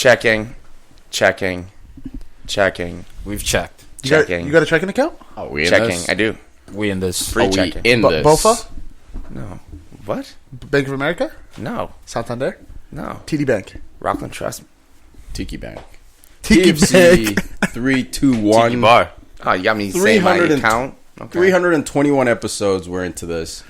Checking. We've checked. Checking. You got a checking account? Oh, we in Checking. this? I do. We in this. Free we checking. in this? BOFA? No. What? Bank of America? No. Santander? No. TD Bank. Rockland Trust. Tiki Bank. Tiki TFC Bank. 3, 2, 1. Tiki Bar. Oh, you got me saying my account? Okay. 321 episodes we're into this.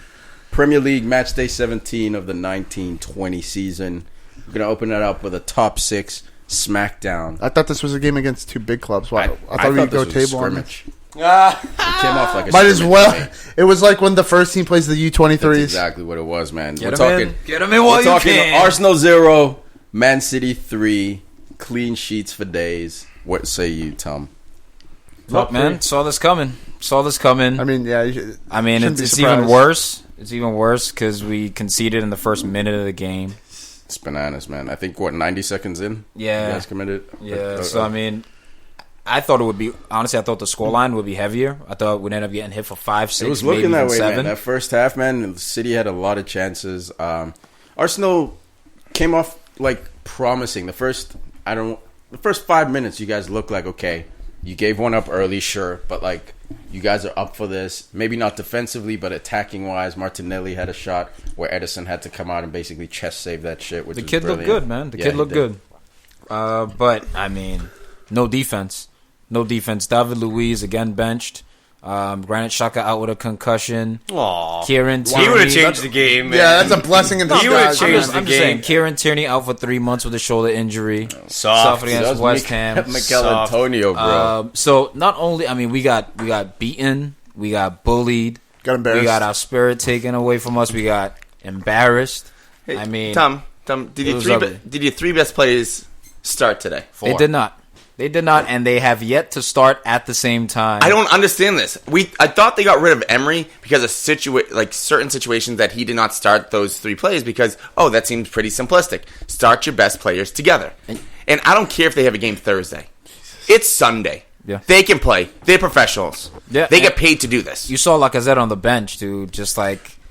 Premier League Matchday 17 of the 1920 season. We're going to open it up with a top 6 smackdown. I thought this was a game against two big clubs. Wow. I thought we'd go this was a table on it. scrimmage. It came off like a Might as scrimmage well. to me. It was like when the first team plays the U23s. That's exactly what it was, man. Get him in while We're you talking can. Arsenal 0, Man City 3, clean sheets for days. What say you, Tom? Look, man, saw this coming. I mean, yeah. It's even worse. It's even worse because we conceded in the first minute of the game. It's bananas, man. I think, 90 seconds in? Yeah. You guys committed? Yeah, I thought it would be, honestly, I thought the scoreline would be heavier. I thought we'd end up getting hit for 5, 6, It was maybe looking that even way, 7. man. That first half, man, City had a lot of chances. Arsenal came off, promising. The first 5 minutes, you guys looked like, okay, you gave one up early, sure, but, you guys are up for this. Maybe not defensively, but attacking-wise, Martinelli had a shot where Edison had to come out and basically chest save that shit, which The was kid brilliant. looked good, man. The kid he looked did. good. But, no defense. No defense. David Luiz, again, benched. Granit Xhaka out with a concussion. Aww. Kieran He would have Tierney. changed the game, man. Yeah, that's a blessing in He would've disguise. changed I'm the just saying, game. Kieran Tierney out for 3 months with a shoulder injury. Soft. Suffered against West Ham. Mikel Soft. Antonio, bro. So not only, we got beaten, we got bullied, Got embarrassed. we got our spirit taken away from us, we got embarrassed. Hey, Tom, did it was your ugly. did your 3 best players start today? They did not. They did not, and they have yet to start at the same time. I don't understand this. I thought they got rid of Emery because of certain situations that he did not start those 3 players because that seems pretty simplistic. Start your best players together, and I don't care if they have a game Thursday. It's Sunday. Yeah. They can play. They're professionals. Yeah, They get paid to do this. You saw Lacazette on the bench, dude. Just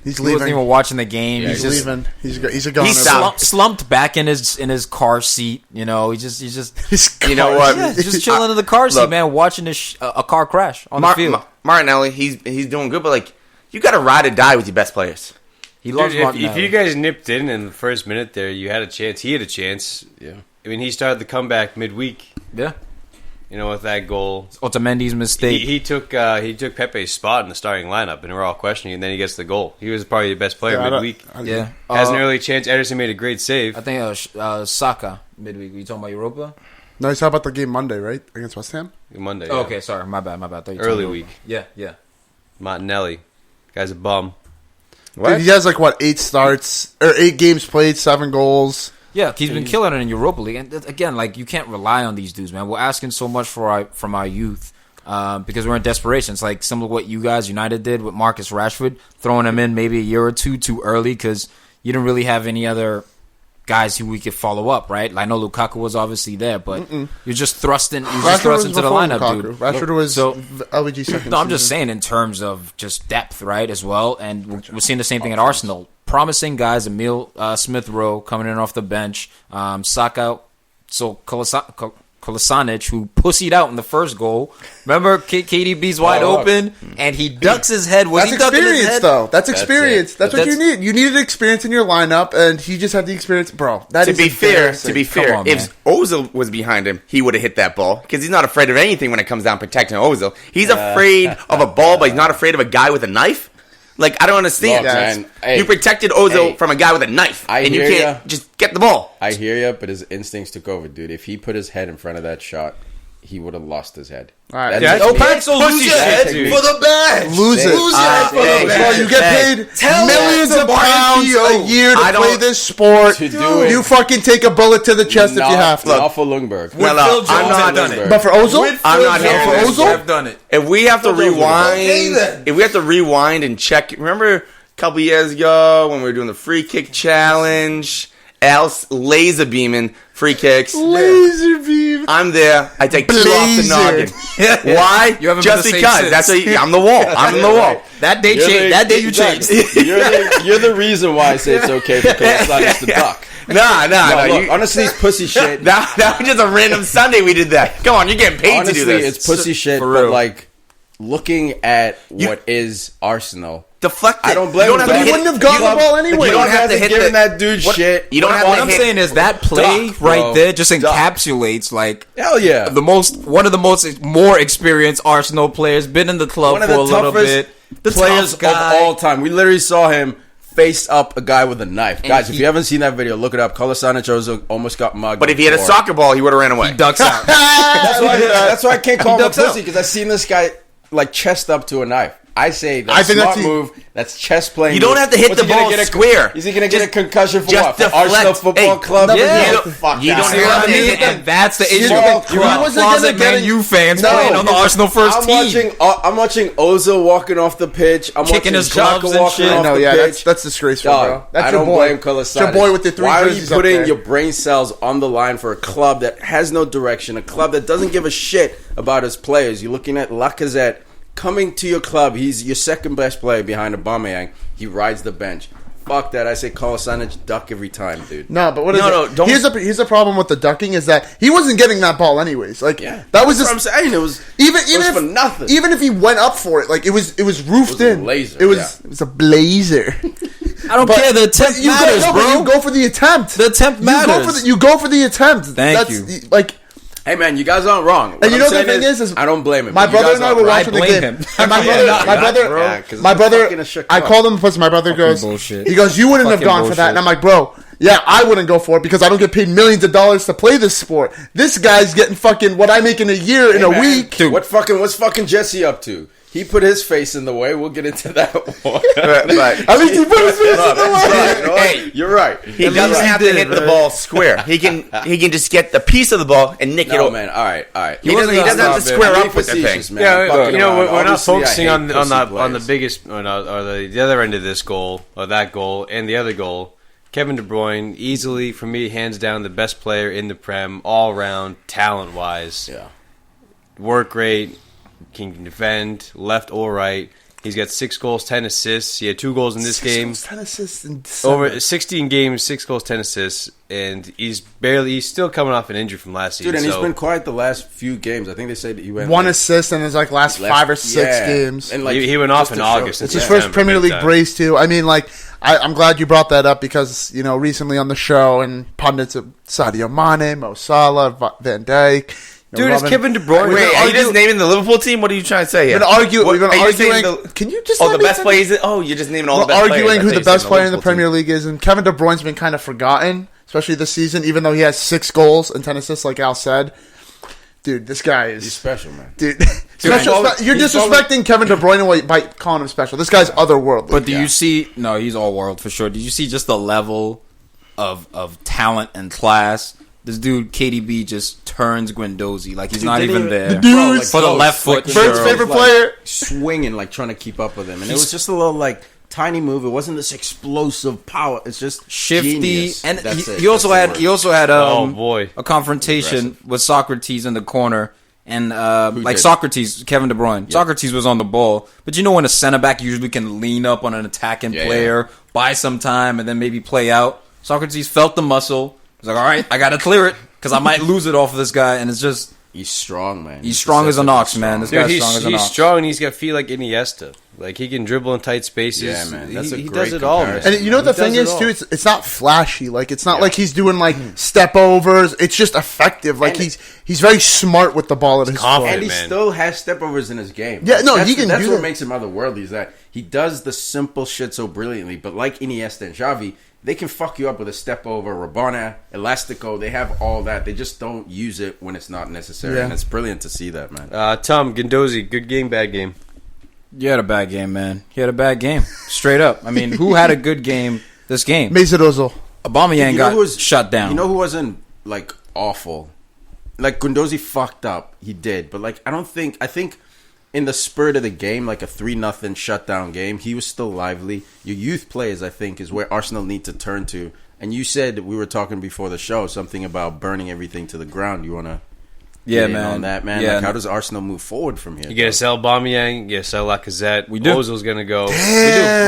He's he wasn't leaving. even watching the game. He's just leaving. He's a goner. He's bro. out. slumped back in his car seat. He's just You know what? just chilling in the car seat, Look, man, watching a car crash on the field. Martinelli, he's doing good, but you got to ride or die with your best players. He loves Dude, if Martinelli. you guys nipped in the first minute there, you had a chance. He had a chance. Yeah. He started the comeback midweek. Yeah. With that goal. Otamendi's mistake. He took Pepe's spot in the starting lineup, and we're all questioning. And then he gets the goal. He was probably the best player midweek. Yeah. Has an early chance. Ederson made a great save. I think Saka midweek. You talking about Europa? No, he's talking about the game Monday, right? Against West Ham? Monday. Oh, yeah. okay, sorry, my bad. I thought you were Early talking week. about- Yeah. Martinelli, guy's a bum. Dude, he has 8 starts or 8 games played, 7 goals. Yeah, he's been killing it in Europa League. And again, you can't rely on these dudes, man. We're asking so much from our youth because we're in desperation. It's like similar to what you guys, United, did with Marcus Rashford, throwing him in maybe a year or two too early because you didn't really have any other guys who we could follow up, right? I know Lukaku was obviously there, but you're just thrust into the lineup, Lukaku. dude. Rashford was LVG second. No, I'm just season. saying in terms of just depth, right, as well. And we're seeing the same thing at Arsenal. Promising guys, Emil Smith-Rowe coming in off the bench. Saka, Kolasinac, who pussied out in the first goal. Remember, KDB's wide open, and he ducks his head. That's experience, though. That's experience. That's what you That's- need. You needed experience in your lineup, and he just had the experience. Bro, that To is be fair, on, if Ozil was behind him, he would have hit that ball because he's not afraid of anything when it comes down protecting Ozil. He's afraid of a ball, but he's not afraid of a guy with a knife. I don't understand. Look, man, hey, you protected Ozil from a guy with a knife, and you can't just get the ball. I hear you, but his instincts took over, dude. If he put his head in front of that shot, he would have lost his head. All right. That's Yeah, me. Pencil, lose your head for the badge. Lose it. Lose your head for the Bro, badge. you get paid millions of pounds a year to I don't- play this sport. To do it. You fucking take a bullet to the chest if you have to. Not for Lundberg. No, I'm not done it. But for Ozil, I'm not hearing for this. Ozil, I've done it. If we have to rewind, and check, remember a couple years ago when we were doing the free kick challenge, Al's laser beaming free kicks. laser beam. I'm there. I take 2 off the noggin. Why? You haven't Just been the same because. since. That's I'm the wall. I'm the wall. That day You're changed. the- That day you changed. You're the reason why I say it's okay for Kolasinac to duck. Nah. Look, honestly, it's pussy shit. That was just a random Sunday we did that. Come on, you're getting paid Honestly, to do this. it's pussy shit. For But real. like, looking at what is Arsenal, Deflect it. I don't blame You don't him. have to He hit- wouldn't have gotten the ball anyway. You don't have to Guys are hit giving the- that dude shit. You don't have What to I'm hit. saying is that play Duck, right bro. there just Duck. encapsulates like Hell yeah. one of the most more experienced Arsenal players, been in the club One of for the a little bit. toughest The players tough guy. of all time. We literally saw him face up a guy with a knife. Guys, if he- you haven't seen that video, look it up. Kolasinac almost got mugged. But if he had a before. soccer ball, he would have ran away. He ducks out. That's why I can't call him a ducks out. pussy, because I've seen this guy like chest up to a knife. I say that's I think smart that's move. That's chest playing. You don't move. have to hit What's the he gonna ball get a- square. Is he going to get a Just- concussion for just what? For deflect. Arsenal Football Hey, Club? yeah. You Fuck don't that. have See what I to mean? hit And that's the issue. Small You club. got closet Man U fans playing on the Arsenal first I'm team. watching Ozil walking off the pitch. I'm Kicking watching his Xhaka gloves and walking shit. off No, the yeah, pitch. that's disgraceful, Dog, bro. That's I your don't boy. blame It's Kolasinac. your boy with the three Why are you jerseys up putting there. your brain cells on the line for a club that has no direction, a club that doesn't give a shit about its players? You're looking at Lacazette coming to your club. He's your second best player behind Aubameyang. He rides the bench. Fuck that. I say Kolasinac duck every time, dude. No, but what is No, it? don't- Here's the problem with the ducking is that he wasn't getting that ball anyways. Like Yeah. that was That's just what I'm saying. It was even it was if for nothing. Even if he went up for it, like it was roofed It was a in. laser, It was yeah. it was a blazer. I don't care. The attempt you matters, go, bro. You go for the attempt. The attempt matters. You go for the attempt. Thank you. Like Hey man, you guys aren't wrong. What And you I'm know the saying thing is I don't blame him. my but you brother guys and I aren't were wrong. watching the blame game. him. And my Yeah, brother, no, my you're brother, not, yeah, 'cause my it's brother. fucking a shit I club. called him because my brother goes. bullshit. He goes, you wouldn't have Fucking gone for that. And I'm bullshit. like, bro, yeah, I wouldn't go for it because I don't get paid millions of dollars to play this sport. This guy's getting fucking what I make in a year in Hey, a man, week. What's fucking Jesse up to? He put his face in the way. We'll get into that one. At least he put his face in the way. You know what? Hey. You're right. He doesn't have to hit the ball square. He can just get the piece of the ball and nick it No over. man, all right. He doesn't have to Stop it. square I'm up with the thing. facetious, man. Yeah, I'm look, fucking you know, around. we're not Obviously, I focusing hate on the players. biggest or the other end of this goal or that goal and the other goal. Kevin De Bruyne, easily for me, hands down the best player in the Prem, all round, talent wise. Yeah. Work rate, can defend, left or right. He's got 6 goals, 10 assists. He had 2 goals in this game. 10 assists in December. Over 16 games, 6 goals, 10 assists, and he's still coming off an injury from last season. Dude, and he's so been quiet the last few games. I think they said he went one like, assist in his like last left- 5 or 6 yeah. games. And like he went off just in to show- August. It's Yeah. his first December, Premier big League time. brace too. I mean, like I'm glad you brought that up because you know recently on the show and pundits of Sadio Mane, Mo Salah, Van Dijk. Dude, it's Kevin De Bruyne. Wait, are you just naming the Liverpool team? What are you trying to say here? We've been Are you saying arguing. Can you just Oh, let the me best finish? players. Oh, you're just naming all We're the best players. arguing I who thought the you said best player in the Liverpool Premier League is, and Kevin De Bruyne's been kind of forgotten, especially this season. Even though he has 6 goals and 10 assists, like Al said. Dude, this guy He's is special, man. dude. Special, you're he's disrespecting Kevin De Bruyne by calling him special. This guy's otherworldly. But do you see? No, he's all world for sure. Did you see just the level of talent and class? This dude KDB just turns Guendouzi like he's not didn't even even- there The dude- like, for the close. left foot. Like, Bird's sure. favorite like, player. swinging, like trying to keep up with him, and it was just a little like tiny move. It wasn't this explosive power. It's just Shifty, genius. and That's it. he also That's the had word. he also had Oh, boy. a confrontation with Socrates in the corner. And like did? Socrates, Kevin De Bruyne. Socrates was on the ball, but you know when a center back usually can lean up on an attacking Yeah, player, buy some time, and then maybe play out. Socrates felt the muscle. He's like, all right, I got to clear it because I might lose it off of this guy. And it's just He's strong, man. he's strong as an ox, man. This Dude, guy's he's strong as an ox. strong and he's got feet like Iniesta. Like he can dribble in tight spaces. Yeah, man, that's a he great does it all, man. comparison. And you know what the He does thing it is all. too? It's not flashy. Like it's not like he's doing like step overs. It's just effective. Like And- he's very smart with the ball at his confident. foot. And he man. still has stepovers in his game. Yeah, no, that's, he can That's do what that. makes him otherworldly. Is that he does the simple shit so brilliantly. But like Iniesta and Xavi, they can fuck you up with a step over, Rabona, Elastico. They have all that. They just don't use it when it's not necessary. Yeah. And it's brilliant to see that, man. Tom Guendouzi, good game, bad game. You had a bad game, man. He had a bad game. Straight up. I mean, who had a good game this game? Mesut Ozil. Aubameyang You know got who was- shut down. You know who wasn't like awful? Like Guendouzi fucked up. He did, but like I think in the spirit of the game, like a 3-0 shutdown game, he was still lively. Your youth players, I think, is where Arsenal need to turn to. And you said we were talking before the show something about burning everything to the ground. You want to yeah, get in man. on that, man? Yeah, Like, how does Arsenal move forward from here? You gotta sell Aubameyang, you gotta sell Lacazette. We do. Ozil's gonna go. we do.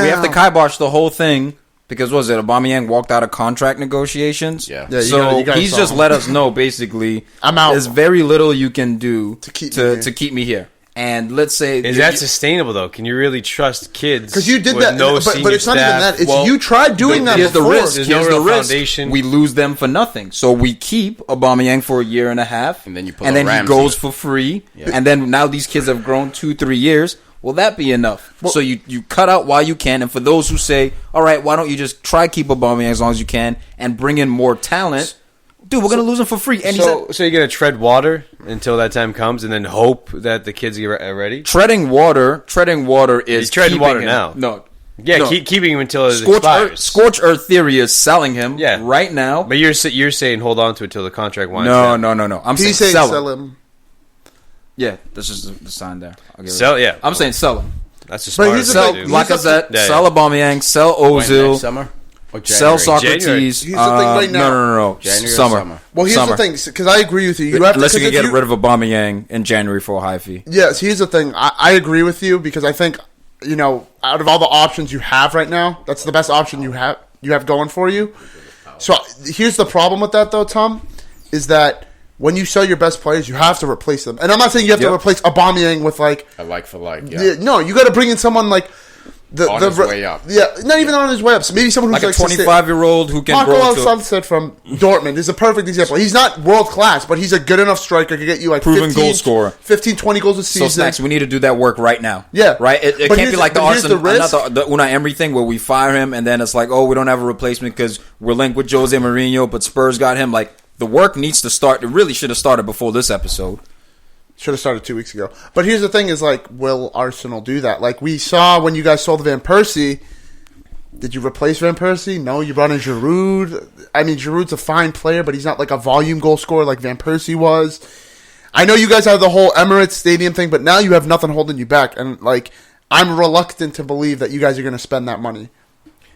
We have to kibosh the whole thing Because what was it? Aubameyang walked out of contract negotiations. Yeah. Yeah, So you guys he's saw just him. let us know basically. I'm out. There's very little you can do To keep me here. to keep me here. And let's say Is that sustainable though? Can you really trust kids? Because you did with that, no but senior it's not even staff? that. It's Well, you tried doing that Here's the before. risk. There's no Here's real the risk. foundation. We lose them for nothing. So we keep Aubameyang for a year and a half, And then you pull and a then Ramsey. he goes for free, and then now these kids have grown 2-3 years. Will that be enough? So you cut out while you can, and for those who say, all right, why don't you just try keep Aubameyang as long as you can and bring in more talent? Dude, we're gonna lose him for free. And So you're gonna tread water until that time comes, and then hope that the kids get ready. treading water is He's treading keeping water him. now. No, Yeah, no. keeping him until it Scorch expires. Scorch Earth theory is selling him Yeah. right now. But you're saying hold on to it till the contract winds No. down. I'm He's saying saying sell him. sell him. Yeah, that's just the sign there. I'll give it. Sell, yeah. I'm saying sell him. That's a But smart here's the Sell thing, dude. Lacazette, Yeah, sell Aubameyang, sell When, Ozil, next summer or sell January? Socrates. Here's the thing right now. No. January or Summer. summer? Well, here's Summer. the thing, because I agree with you. You have to, Unless you 'cause can if get rid of Aubameyang in January for a high fee. Yes, here's the thing. I agree with you because I think, out of all the options you have right now, that's the best option you have going for you. So here's the problem with that, though, Tom, is that when you sell your best players, you have to replace them. And I'm not saying you have to replace Aubameyang with like A like for like, yeah. no, you got to bring in someone like On his way up. Yeah, not even on his way up. So maybe someone who's Like a like 25-year-old who can Marco grow to Sunset from Dortmund is a perfect example. He's not world class, but he's a good enough striker to get you like Proven 15, goal scorer. 15, 20 goals a So season. Snacks, we need to do that work right now. Yeah. Right? It But can't here's be like the but here's the Arsenal, risk. not the Unai Emery thing where we fire him and then it's like, oh, we don't have a replacement because we're linked with Jose Mourinho, but Spurs got him. Like, the work needs to start. It really should have started before this episode. Should have started 2 weeks ago. But here's the thing is, like, will Arsenal do that? Like, we saw when you guys sold Van Persie. Did you replace Van Persie? No, you brought in Giroud. I mean, Giroud's a fine player, but he's not like a volume goal scorer like Van Persie was. I know you guys have the whole Emirates Stadium thing, but now you have nothing holding you back. And, like, I'm reluctant to believe that you guys are going to spend that money.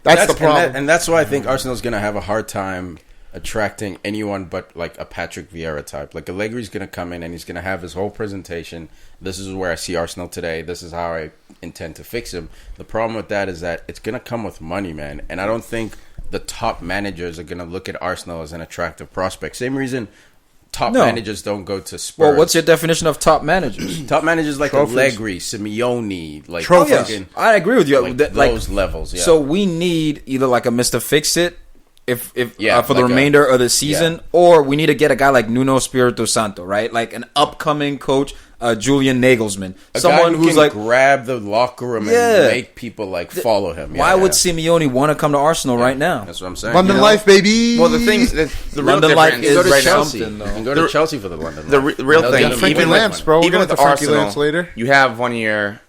That's the problem. And that's why I think Arsenal's going to have a hard time attracting anyone but like a Patrick Vieira type. Like Allegri's going to come in and he's going to have his whole presentation. This is where I see Arsenal today. This is how I intend to fix him. The problem with that is that it's going to come with money, man. And I don't think the top managers are going to look at Arsenal as an attractive prospect. Same reason top managers don't go to Spurs. Well, what's your definition of top managers? top managers like Trophies. Allegri, Simeone, like Trophies. fucking- I agree with you. like That- those levels. Yeah. So we need either like a Mr. Fix-It if Yeah, for the like remainder of the season, yeah. or we need to get a guy like Nuno Espirito Santo, right? Like an upcoming coach, Julian Nagelsmann, a someone guy who who's can like, grab the locker room Yeah. and make people like follow him. why Yeah, would yeah. Simeone want to come to Arsenal right now? That's what I'm saying. London You know? life, baby. Well, the thing, the real London life difference is Go to right now, Chelsea. something, though. And go to Chelsea for the London. the life. real They'll thing, get him Frankie even Lamps, bro. We'll even get with to Frankie Arsenal, Lamps later. you have 1 year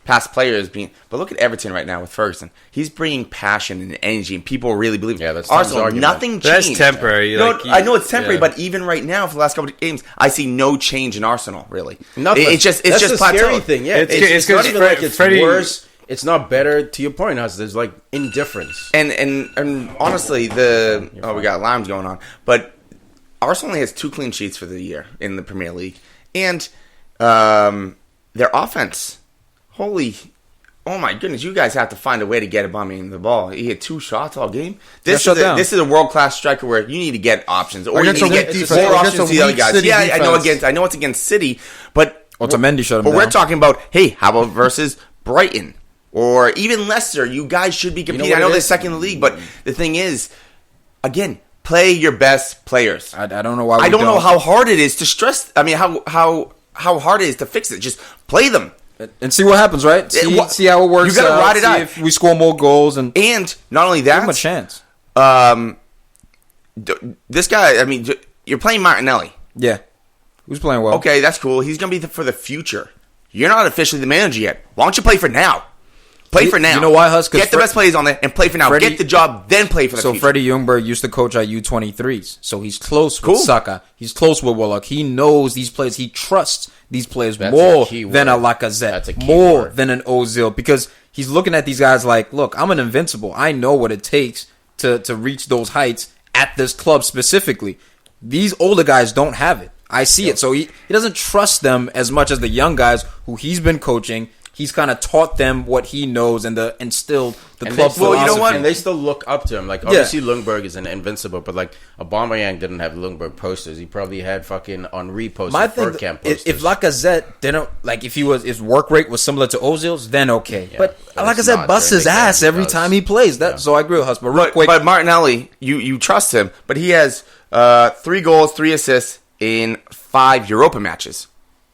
past players being. But look at Everton right now with Ferguson. He's bringing passion and energy, and people really believe. Yeah, that's Tom's Arsenal. argument. Nothing But that's changed. temporary. No, like, I know it's temporary, yeah. but even right now, for the last couple of games, I see no change in Arsenal. Really, Nothing. It's just That's the scary plateaued. thing. Yeah, It's not 'cause even like it's Freddie- worse. It's not better. To your point, Huss, there's like indifference. And honestly, we got limes going on, but Arsenal only has 2 clean sheets for the year in the Premier League, and their offense, oh my goodness, you guys have to find a way to get Aubameyang the ball. He had 2 shots all game. This shut down. is a world class striker where you need to get options, or Against you need a to weak get defense, more against options a to the other weak guys. City Yeah, defense. I know it's against City, but Otamendi shut him But down. we're talking about, hey, how about versus Brighton or even Leicester? You guys should be competing. what I know it they're is? second in the league, but the thing is, again, play your best players. I don't know why. I don't know how hard it is to stress. I mean, how hard it is to fix it. Just play them. and see what happens, right? See how it works. You gotta ride it see out. if we score more goals and give And not only him a that, chance. this guy. I mean, you're playing Martinelli. Yeah, who's playing well? Okay, that's cool. He's gonna be for the future. You're not officially the manager yet. Why don't you play for now? Play for now. You know why, Huss? 'Cause Get the best players on there and play for now. Freddie- Get the job, then play for the So future. Freddie Ljungberg used to coach our U23s, so he's close Cool. with Saka. He's close with Willock. He knows these players. He trusts these players That's more a key than a word. Lacazette, That's a key more word. than an Ozil, because he's looking at these guys like, look, I'm an invincible. I know what it takes to reach those heights at this club specifically. These older guys don't have it. I see it. So he doesn't trust them as much as the young guys who he's been coaching he's kind of taught them what he knows and instilled the And club well, you know philosophy. what? And they still look up to him. Like, obviously, Ljungberg is an invincible, but like, Aubameyang didn't have Ljungberg posters. He probably had fucking Henry posters, My thing, Bergkamp posters. if Lacazette didn't like, if his work rate was similar to Ozil's, then okay. Yeah, But but it's Lacazette not busts during his big ass games, every does. time he plays. So I agree with Huss. But real quick, But Martinelli, you trust him, but he has 3 goals, 3 assists in 5 Europa matches.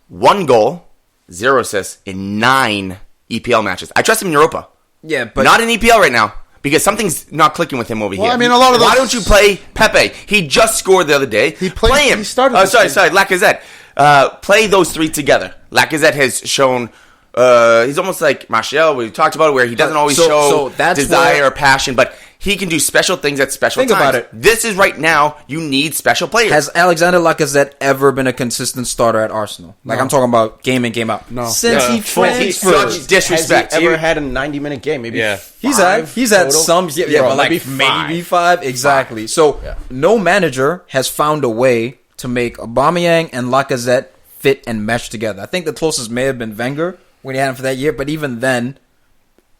1 goal, 0 assists in 9 EPL matches. I trust him in Europa. yeah, but Not in EPL right now. Because something's not clicking with him over here. I mean, a lot of Why those- don't you play Pepe? He just scored the other day. He played- Play him. he started Oh, this sorry, game. Lacazette. Play those 3 together. Lacazette has shown. He's almost like Martial. We talked about it, where he doesn't always So show that's desire where- or passion, but he can do special things at special Think times. about it. This is right now. You need special players. has Alexander Lacazette ever been a consistent starter at Arsenal? Like, I'm talking about game in, game out. No. Since Yeah. he He's transferred. such disrespect. Has he ever had a 90-minute game? Maybe Yeah. He's had total? some, Bro, but like maybe maybe 5 exactly. So Yeah. no manager has found a way to make Aubameyang and Lacazette fit and mesh together. I think the closest may have been Wenger when he had him for that year, but even then,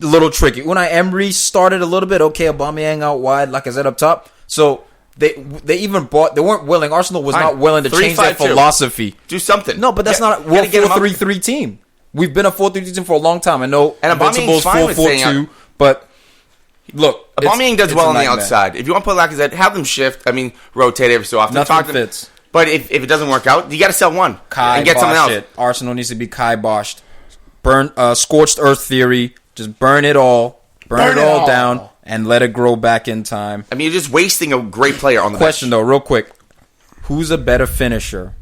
a little tricky. Unai Emery started a little bit. Okay, Aubameyang out wide, Lacazette up top. So they even bought. They weren't willing. Arsenal was Fine. not willing to change their 3-5-2. philosophy. Do something. No, but that's Yeah, not. you We're gotta get him up. 4-3-3 team. We've been a 4-3-3 team for a long time. I know And Invincible's Aubameyang's fine with saying 4-4-2, but look, Aubameyang does it's well a on the nightmare. outside. If you want to put Lacazette, have them shift. I mean, rotate every so often. Nothing Talk to them. fits. But if it doesn't work out, you got to sell one Kai and get someone else. it. Arsenal needs to be Kai Boshed. Burn, scorched earth theory. Just burn it all. Burn it all down and let it grow back in time. I mean, you're just wasting a great player on the Question bench. though, real quick. Who's a better finisher?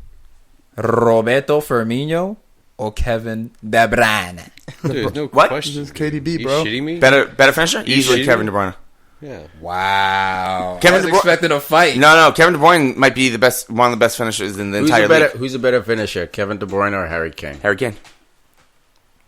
Roberto Firmino or Kevin De Bruyne? Dude, no What? question. This is KDB, You bro. shitting me? Better finisher? Easily shitting Kevin me? De Bruyne. Yeah. Wow. Kevin I was De Bruyne- expecting a fight. No, Kevin De Bruyne might be one of the best finishers in the entire league. Who's a better finisher, Kevin De Bruyne or Harry Kane? Harry Kane.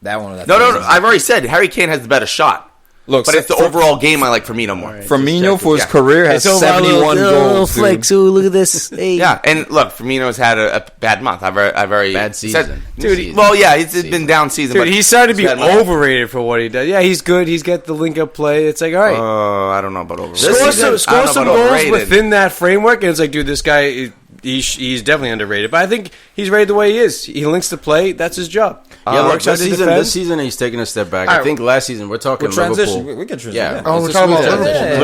That one. No. I've already said Harry Kane has the better shot. Look, But it's the overall game I like Firmino more. Firmino for his Yeah. career has 71 goals. dude. Ooh, look at this. Hey. Yeah, and look, Firmino's had a bad month. I've already Bad season. Dude, well, yeah, it's been down season. Dude, but he's starting to be it's bad month. overrated for what he does. Yeah, he's good. He's got the link-up play. It's like, all right. I don't know about overrated. Score I don't some know about goals overrated. within that framework, and it's like, dude, this guy, he's definitely underrated. But I think he's rated the way he is. He links the play. That's his job. Yeah, look, Works hard to defend. this season he's taking a step back. All I right. think last season we're talking We'll transition. Liverpool. We can transition. Yeah. Oh, It's we're a talking smooth about transition.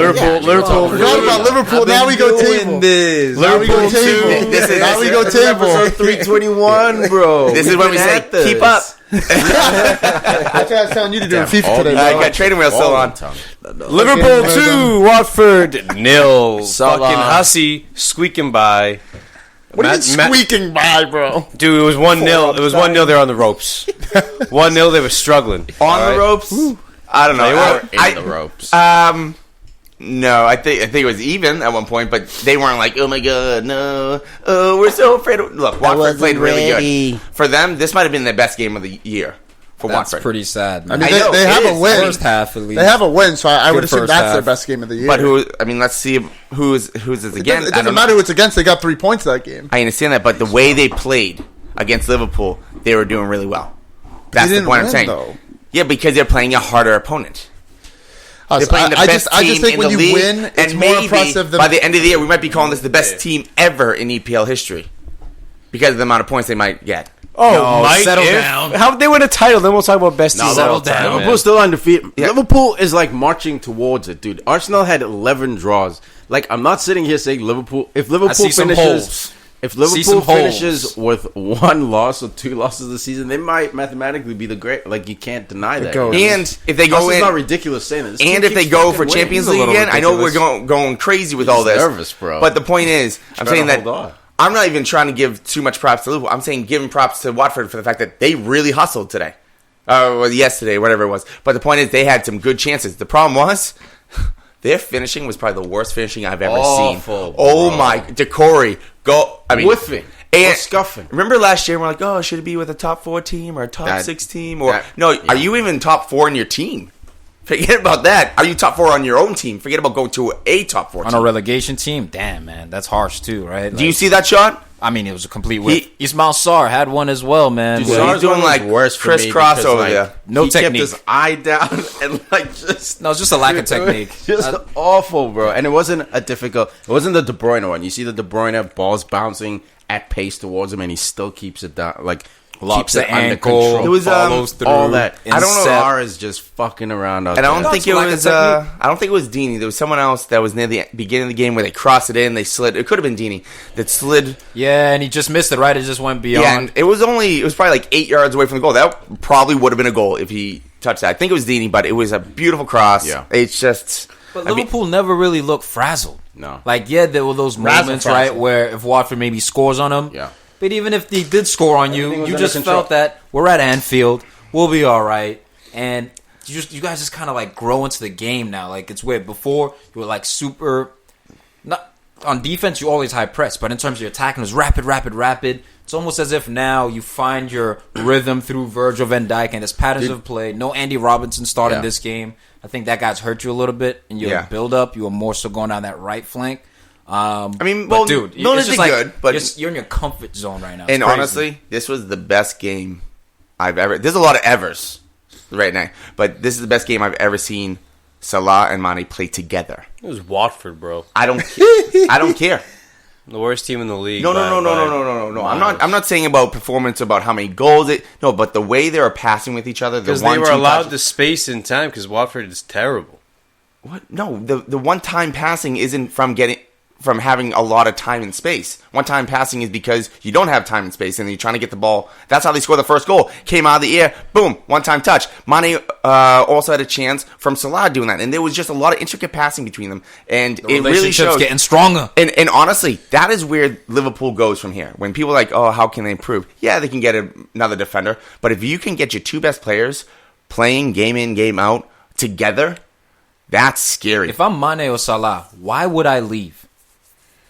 Liverpool. Forgot about Liverpool. Now we go table. This. Now we go Liverpool table. This is- Now we go This is episode table. 321, bro. This is when we say, keep up. That's what I was telling you to do in FIFA today, I bro. got trading wheel still on. Liverpool 2, Watford 0. Salah. Fucking Hussy squeaking by. What are you squeaking by, bro? Dude, it was 1-0. It was 1-0. They're on the ropes. 1-0. They were struggling. On the ropes? I don't know. They were in the ropes. No, I think it was even at one point, but they weren't like, oh my god, no, oh, we're so afraid of. Look, Watford wasn't played really ready. good. For them, this might have been their best game of the year for That's Watford. pretty sad, I man. mean, I know, they it have a is. win. First half, at least. They have a win, so I would Good assume first that's their half. best game of the year. But let's see who's this It again. doesn't, I it don't doesn't matter know. who it's against. They got 3 points that game. I understand that, but the way they played against Liverpool, they were doing really well. That's They the didn't point I'm win, saying. though. Yeah, because they're playing a harder opponent. I They're playing the best just team think in when the you league, win, it's and more maybe impressive than by the end of the year, we might be calling this the best team ever in EPL history because of the amount of points they might get. Oh, Mike, settle if- down. How they win a title? Then we'll talk about best team. settle all time, down. man. Liverpool's still undefeated. Yeah. Liverpool is like marching towards it, dude. Arsenal had 11 draws. Like, I'm not sitting here saying Liverpool. If Liverpool see some finishes, holes. if See Liverpool some holes. finishes with 1 loss or 2 losses this season, they might mathematically be the great. Like, you can't deny that. goat. You know? And if they This go is in, not ridiculous saying this. This and team if they keeps go fucking for winning. Champions It's a League little again, I know we're ridiculous. going crazy with He's all this. nervous, bro. But the point is, I'm Try saying to that hold on. I'm not even trying to give too much props to Liverpool. I'm saying giving props to Watford for the fact that they really hustled today. Well, yesterday, whatever it was. But the point is, they had some good chances. The problem was, their finishing was probably the worst finishing I've ever Awful, seen. Oh bro. my, Decore, go! I mean, Whiffing. and Or scuffing. Remember last year, we're like, oh, should it be with a top 4 team or a top That- 6 team? Or that- no, yeah. are you even top 4 in your team? Forget about that. Are you top 4 on your own team? Forget about going to a top 4 On team. a relegation team? Damn, man. That's harsh, too, right? Do you see that shot? I mean, it was a complete whiff. Ismail Sarr had one as well, man. Dude, Well, he's doing like worse for me crisscross because, over like, there. No he technique. kept his eye down and like just No, it's just a lack of technique. Just awful, bro. And it wasn't a difficult. It wasn't the De Bruyne one. You see the De Bruyne balls bouncing at pace towards him, and he still keeps it down. Like Locks keeps it the under ankle. control. It was, follows through. all that. I don't know. Incept. Sarr is just fucking around out And I there. don't think it That's lack of was. technique. I don't think it was Deeney. There was someone else that was near the beginning of the game where they crossed it in. They slid. It could have been Deeney that slid. Yeah, and he just missed it, right? It just went beyond. Yeah, and it was probably like 8 yards away from the goal. That probably would have been a goal if he touched that. I think it was Deeney, but it was a beautiful cross. Yeah. It's just. But I mean, Liverpool never really looked frazzled. No. Like, yeah, there were those moments, Frazzled. right, where if Watford maybe scores on them. Yeah. But even if they did score on Everything you, was you under just control. felt that we're at Anfield, we'll be all right. And you guys just kind of like grow into the game now. Like, it's weird. Before, you were like super. Not on defense, you always high press, but in terms of your attacking, it was rapid. It's almost as if now you find your rhythm through Virgil van Dijk and his patterns of play. No Andy Robinson starting Yeah. this game. I think that guy's hurt you a little bit in your Yeah. build-up. You were more so going down that right flank. I mean, But well, dude, Milner it's did just like good, but you're in your comfort zone right now. It's and crazy. honestly, this was the best game I've ever. There's a lot of evers right now, but this is the best game I've ever seen Salah and Mane play together. It was Watford, bro. I don't. I don't care. The worst team in the league. No. by- I'm not saying about performance, about how many goals it. No, but the way they were passing with each other. Because they were allowed the space and time. Because Watford is terrible. What? No, the one time passing isn't from having a lot of time and space. One time passing is because you don't have time and space and you're trying to get the ball. That's how they scored the first goal. Came out of the air, boom, one time touch. Mane also had a chance from Salah doing that, and there was just a lot of intricate passing between them, and The it really relationship's shows. getting stronger. And honestly, that is where Liverpool goes from here. When people are like, oh, how can they improve? Yeah, they can get another defender, but if you can get your two best players playing game in, game out together, that's scary. If I'm Mane or Salah, why would I leave?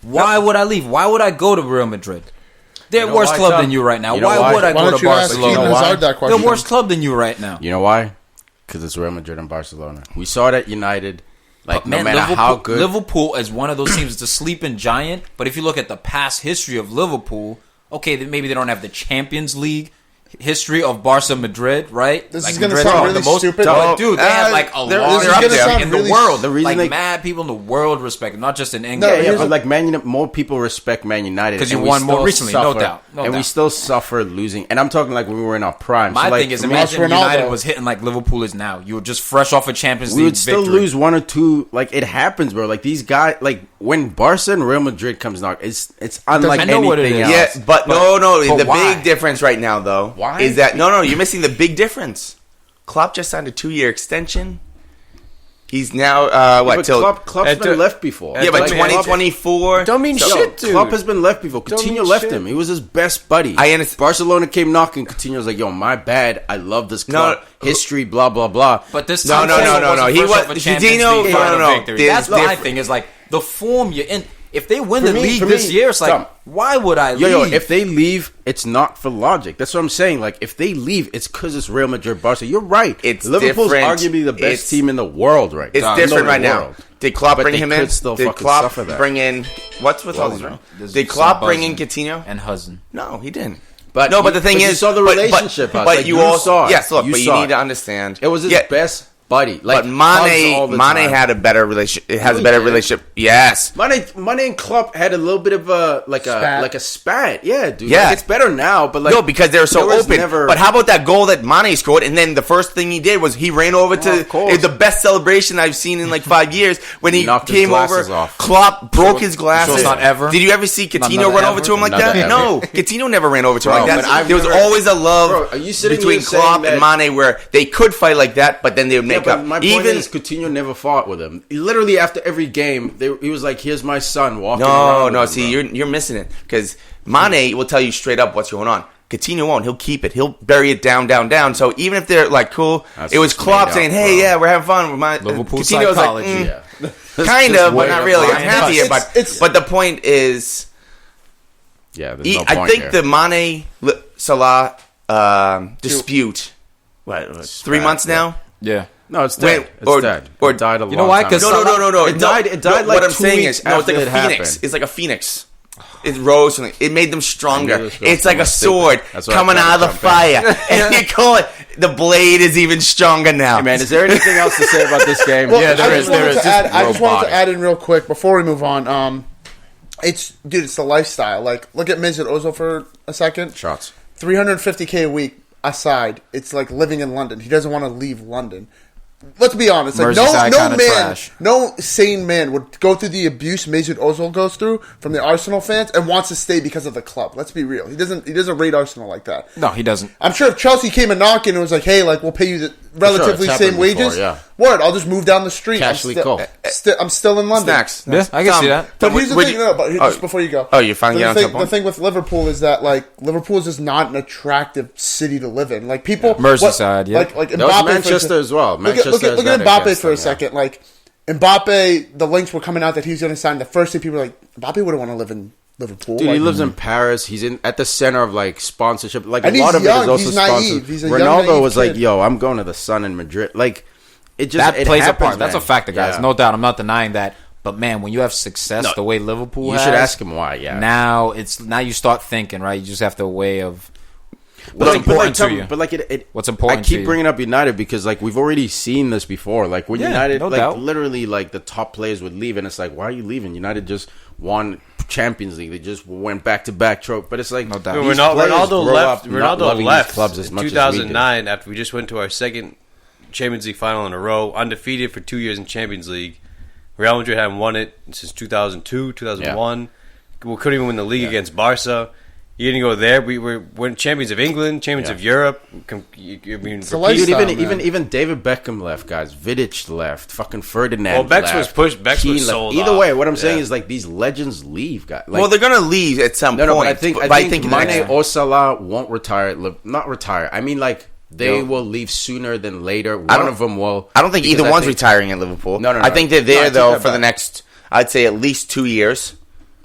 Why would I leave? Why would I go to Real Madrid? They're You a know worse why, club Tom? than you right now. You know Why why? would I Why go don't to you ask Barcelona? Eden Hazard that They're question? a worse club than you right now. You know why? Because it's Real Madrid and Barcelona. We saw it at United. Like, But man, no matter Liverpool, how good. Liverpool is one of those teams. It's a sleeping giant. But if you look at the past history of Liverpool, okay, then maybe they don't have the Champions League history of Barca Madrid, right? This Like is gonna Madrid sound are really the most, stupid. But dude, they have like a they're- long this is gonna history sound in the really world. The reason like they- mad people in the world respect them, not just in No, England. Yeah, here's but the- like more people respect Man United 'Cause you and we won more still recently, no suffer- doubt, no and we doubt. still suffer losing. And I'm talking like when we were in our prime. My So, like, thing is, for me, imagine Ronaldo. United was hitting like Liverpool is now. You were just fresh off a Champions League we would still victory. lose one or two. Like it happens, bro. Like these guys, like when Barca and Real Madrid comes knock, it's unlike I know what it anything is. else. Yeah, but no. but The why? big difference right now, though, Why? is that no, you're missing the big difference. Klopp just signed a 2-year extension. He's now But till Klopp's It been don't- left before. yeah, but Like, 2024. Don't mean Yo, shit, dude. Klopp has been left before. Don't Coutinho mean left shit. him. He was his best buddy. I understand. Barcelona came knocking. Coutinho was like, "Yo, my bad. I love this club. History, blah blah blah." But this No, time, no. He fresh was- off a Champions Coutinho- League no, final no. victory. There's That's my different- thing. Is like the form you're in. If they win For the me- league for this me, year, it's like, Tom, why would I leave? Yo, if they leave, it's not for logic. That's what I'm saying. Like, if they leave, it's because it's Real Madrid, Barca. You're right. It's Liverpool's different. arguably the best It's- team in the world right It's now. different No, right the now. world. Did Klopp But bring they him could in? still Did fucking Klopp suffer that. bring in what's with all these? There's Did some Klopp bring in buzzing. Coutinho? and Hudson. No, he didn't. But no, but the thing you is, saw the relationship. But, Like, you you also saw it. yes, look, You but you saw need it. to understand. It was his Yeah, best buddy. Like but hugs all the Mane time. had a better relationship. It has a he better did. relationship. Yes. Mane and Klopp had a little bit of a Spat. spat. Yeah, dude. Yeah. Like, it's better now, but like No, because they're so there was open. never- But how about that goal that Mane scored? And then the first thing he did was he ran over to of course. the best celebration I've seen in like 5 years when he knocked his came over. glasses off. Klopp broke his glasses. it's not ever? Did you ever see Coutinho never run over ever? to him like Never that? ever. No, Coutinho never ran over to him Bro, like that. but I've There was never- always a love Bro, are you sitting between here saying Klopp and that- Mane where they could fight like that, but then they would Yeah, make but up. my point Even is, Coutinho never fought with him. Literally after every game, he was like, "Here's my son walking No, around." no. with him, See, bro. you're missing it because Mane will tell you straight up what's going on. Coutinho won't. He'll keep it. He'll bury it down. So even if they're like cool, That's it was just Klopp made saying, up, "Hey, bro. yeah, we're having fun." With my Liverpool Coutinho was psychology. like, Yeah. kind Just of, but way not up really. I'm Brian happy Huss. about. But the point is, Yeah, there's no I point think here. the Mane Salah dispute. What 3 months now? Yeah. No, it's Wait, dead. It's dead. It died a long know why? time 'Cause ago. No. It died No, like what I'm 2 saying weeks is, no, it's like after a it phoenix. happened. It's like a phoenix. it rose from it made them stronger. It's like a sword That's why coming I'm out of the fire, and you call it the blade is even stronger now. Hey man, is there anything else to say about this game? Well, Yeah, there I is. just wanted to add in real quick before we move on. It's the lifestyle. Like, look at Mesut Ozil for a second. Shots. $350K a week aside, it's like living in London. He doesn't want to leave London. Let's be honest. Like, Merseyside no kinda man, trash. no sane man would go through the abuse Mesut Ozil goes through from the Arsenal fans and wants to stay because of the club. Let's be real. He doesn't rate Arsenal like that. No, he doesn't. I'm sure if Chelsea came and knocking and was like, "Hey, like we'll pay you the relatively it's same happened wages," before, yeah. word, I'll just move down the street. Cashly Cole. I'm still in London. Snacks. Yeah, I can see that. But here's the Would thing, you- no, but just before you go. Oh, you're finally the getting on thing, top the one? thing with Liverpool is that, like, Liverpool is just not an attractive city to live in. Like, people... Merseyside, yeah. Like That was Mbappe, Manchester as well. Look at Manchester has that Mbappe against for a them, second. Like, Mbappe, the links were coming out that he's going to sign. The first thing people were like, Mbappe wouldn't want to live in Liverpool. Dude, like, he lives in Paris. He's at the center of like sponsorship. Like And a lot he's of it young. is also He's naive. sponsored. He's a young, Ronaldo naive was kid. like, "Yo, I'm going to the Sun in Madrid." Like it just That it plays a happens, part. That's a man. factor, guys. Yeah. No doubt. I'm not denying that. But man, when you have success No, the way Liverpool You has, should ask him why. Yeah. Now you start thinking, right? You just have to weigh of But what's important tell to me- you. But like it, What's important I to keep you. bringing up United because like we've already seen this before. Like when Yeah, United, no like doubt. literally, like the top players would leave, and it's like, why are you leaving? United just won Champions League. They just went back to back trope. But it's like No doubt. these players Ronaldo grow left. up not Ronaldo loving left these clubs as in much 2009 after we just went to our second Champions League final in a row, undefeated for 2 years in Champions League. Real Madrid hadn't won it since 2002, 2001. We couldn't even win the league against Barca. You didn't go there. We were champions of England, champions of Europe. I mean, a Dude, lifestyle, even David Beckham left, guys. Vidic left. Fucking Ferdinand. Well, Becks left. was pushed. Becks Keane was left. sold Either off. way, what I'm saying Yeah. is like these legends leave, guys. Like, Well, they're gonna leave at some no, point. but I think Mane or Salah won't retire. Not retire. I mean, like they will leave sooner than later. One of them will. I don't think because either I one's think- retiring at Liverpool. No. I think they're No, I there take though that for the back. next. I'd say at least 2 years.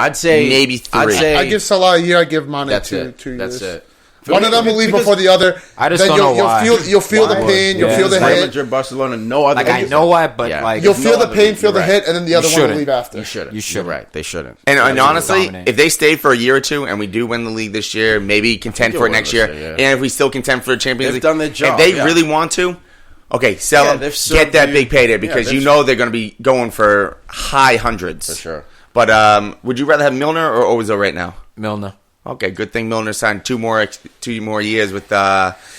I'd say Maybe 3. I'd say I give Salah a year. I give Mane that's 2 it. 2 That's years. it. One of them will leave Because- before the other. I just Then don't know why. You'll feel the Why? pain. You'll Yeah, feel the it's Real hit. Madrid, Barcelona, no other. Like I know why, but Yeah. like You'll no feel the other pain, league. feel the You're hit, right. and then the other one shouldn't. will leave after. You shouldn't. You shouldn't. You're right. They shouldn't. And Absolutely honestly, dominate. if they stay for a year or two and we do win the league this year, maybe contend they'll for it win next this year, year, yeah. and if we still contend for a Champions They've League, done their job, if they yeah. really want to, okay, sell Yeah, them, they've get served that you- big payday yeah, because they've you know they're going to be going for high hundreds. For sure. But would you rather have Milner or Ozil right now? Milner. Okay, good thing Milner signed 2 more years with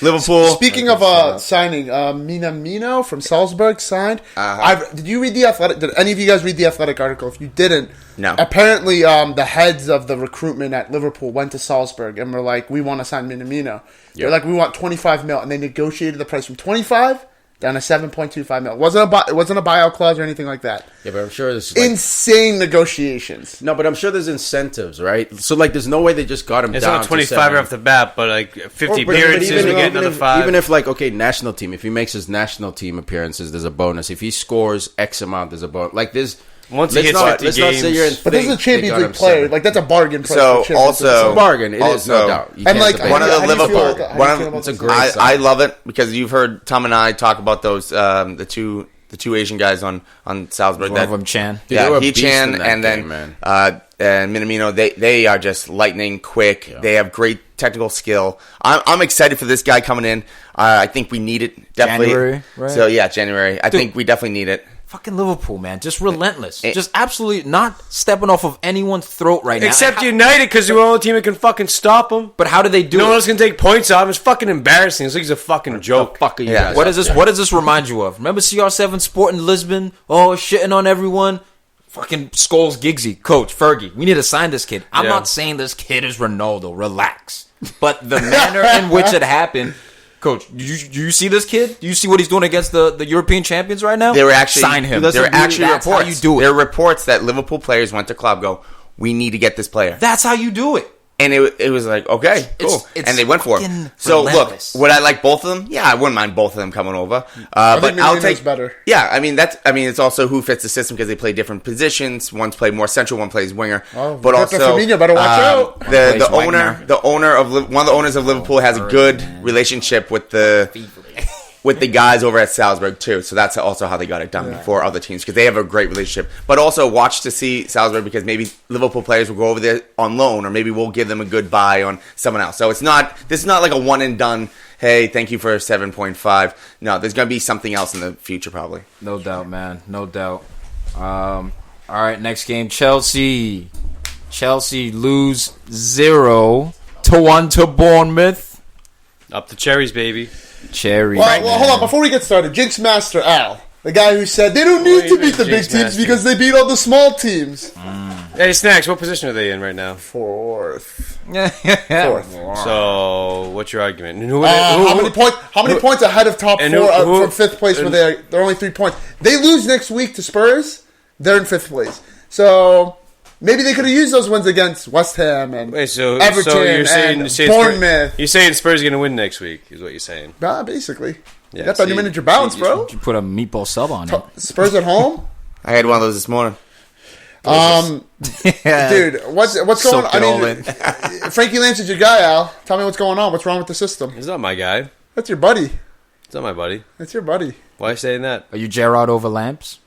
Liverpool. Speaking of signing, Minamino from Salzburg signed. Uh-huh. Did you read the Athletic? Did any of you guys read the Athletic article? If you didn't, No. Apparently, the heads of the recruitment at Liverpool went to Salzburg and were like, "We want to sign Minamino." They're like, "We want 25 mil," and they negotiated the price from 25 down to 7.25 mil. It wasn't a buyout clause or anything like that. Yeah, but I'm sure this is like, Insane negotiations. no, but I'm sure there's incentives, right? So like, there's no way they just got him It's down not to 25 7. right off the bat, but like 50 But appearances, we get another 5. Even if like, okay, national team, if he makes his national team appearances, there's a bonus. If he scores X amount, there's a bonus. Like there's Once he let's hits not, 50 let's not sit here and games. But this is a think they Champions got League him player. 7. Like that's a bargain price. So, for Champions also- League. It's a bargain. It is, no Also- doubt. You And, can't like, debate one of it. the how do you feel Liverpool, about that? How do one you of feel about it's a this? great I love it because you've heard Tom and I talk about those the two Asian guys on Salzburg. One of them, Chan. Dude, they were Yeah, a he beast Chan in that and then game, man. and Minamino. They are just lightning quick. They have great technical skill. I'm excited for this guy coming in. I think we need it definitely. January, right? So yeah, January. I think we definitely need it. Fucking Liverpool, man. Just relentless. Just absolutely not stepping off of anyone's throat right now. Except United, because we're the only team that can fucking stop them. But how do they do No one it? else can take points off him. It's fucking embarrassing. This league's a fucking joke. Fuck are you Yeah. guys What up does this? there? What does this remind you of? Remember CR7 Sporting Lisbon? Oh, shitting on everyone. Fucking Scholes Giggsy, coach Fergie. We need to sign this kid. I'm Yeah. not saying this kid is Ronaldo. Relax. But the manner in which it happened, coach. Do you see this kid? Do you see what he's doing against the European champions right now? There were actually sign him. There were actually That's reports. how you do it. There are reports that Liverpool players went to club go, we need to get this player. That's how you do it. And it was like, okay, cool. It's And they went for it. fucking So, relentless. look, would I like both of them? Yeah, I wouldn't mind both of them coming over. I But think I'll Minamino's take better. Yeah, I mean, it's also who fits the system because they play different positions. One's played more central, one plays winger. Oh, but Roberto also, Firmino better watch out. the Plays owner, Wagner. one of the owners of Liverpool has a good relationship with the with the guys over at Salzburg too. So that's also how they got it done before other teams, because they have a great relationship. But also watch to see Salzburg, because maybe Liverpool players will go over there on loan, or maybe we'll give them a good buy on someone else. So this is not like a one and done. Hey, thank you for 7.5. No, there's going to be something else in the future probably. No doubt, man. No doubt. All right, next game, Chelsea. Chelsea lose 0-1 to Bournemouth. Up the cherries, baby. Cherry. Well, hold on. Before we get started, Jinx Master Al, the guy who said they don't need to beat the big teams because they beat all the small teams. Hey, Snacks, what position are they in right now? Fourth. Fourth. So, what's your argument? How many points ahead of top four from fifth place? Were they're only 3 points. They lose next week to Spurs. They're in fifth place. So maybe they could have used those wins against West Ham and Everton and Bournemouth. You're saying Spurs are going to win next week, is what you're saying. Nah, basically. Yeah, you got that new manager bounce, bro. You put a meatball sub on it. Spurs at home? I had one of those this morning. Dude, what's going on? I mean, Frankie Lance is your guy, Al. Tell me what's going on. What's wrong with the system? He's not my guy. That's your buddy. It's not my buddy. That's your buddy. Why are you saying that? Are you Gerrard over Lamps?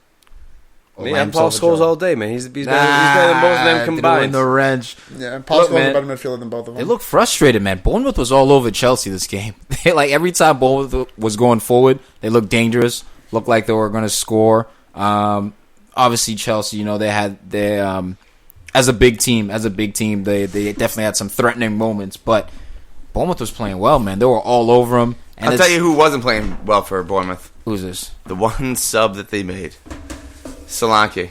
Me, I'm Paul Scholes all day, man. He's better than both of them combined. In the wrench. Yeah, and Paul Scholes is a better midfielder than both of them. They look frustrated, man. Bournemouth was all over Chelsea this game. Like every time Bournemouth was going forward, they looked dangerous. Looked like they were going to score. Obviously, Chelsea, they had their as a big team, they definitely had some threatening moments. But Bournemouth was playing well, man. They were all over them. And I'll tell you who wasn't playing well for Bournemouth. Who's this? The one sub that they made. Solanke.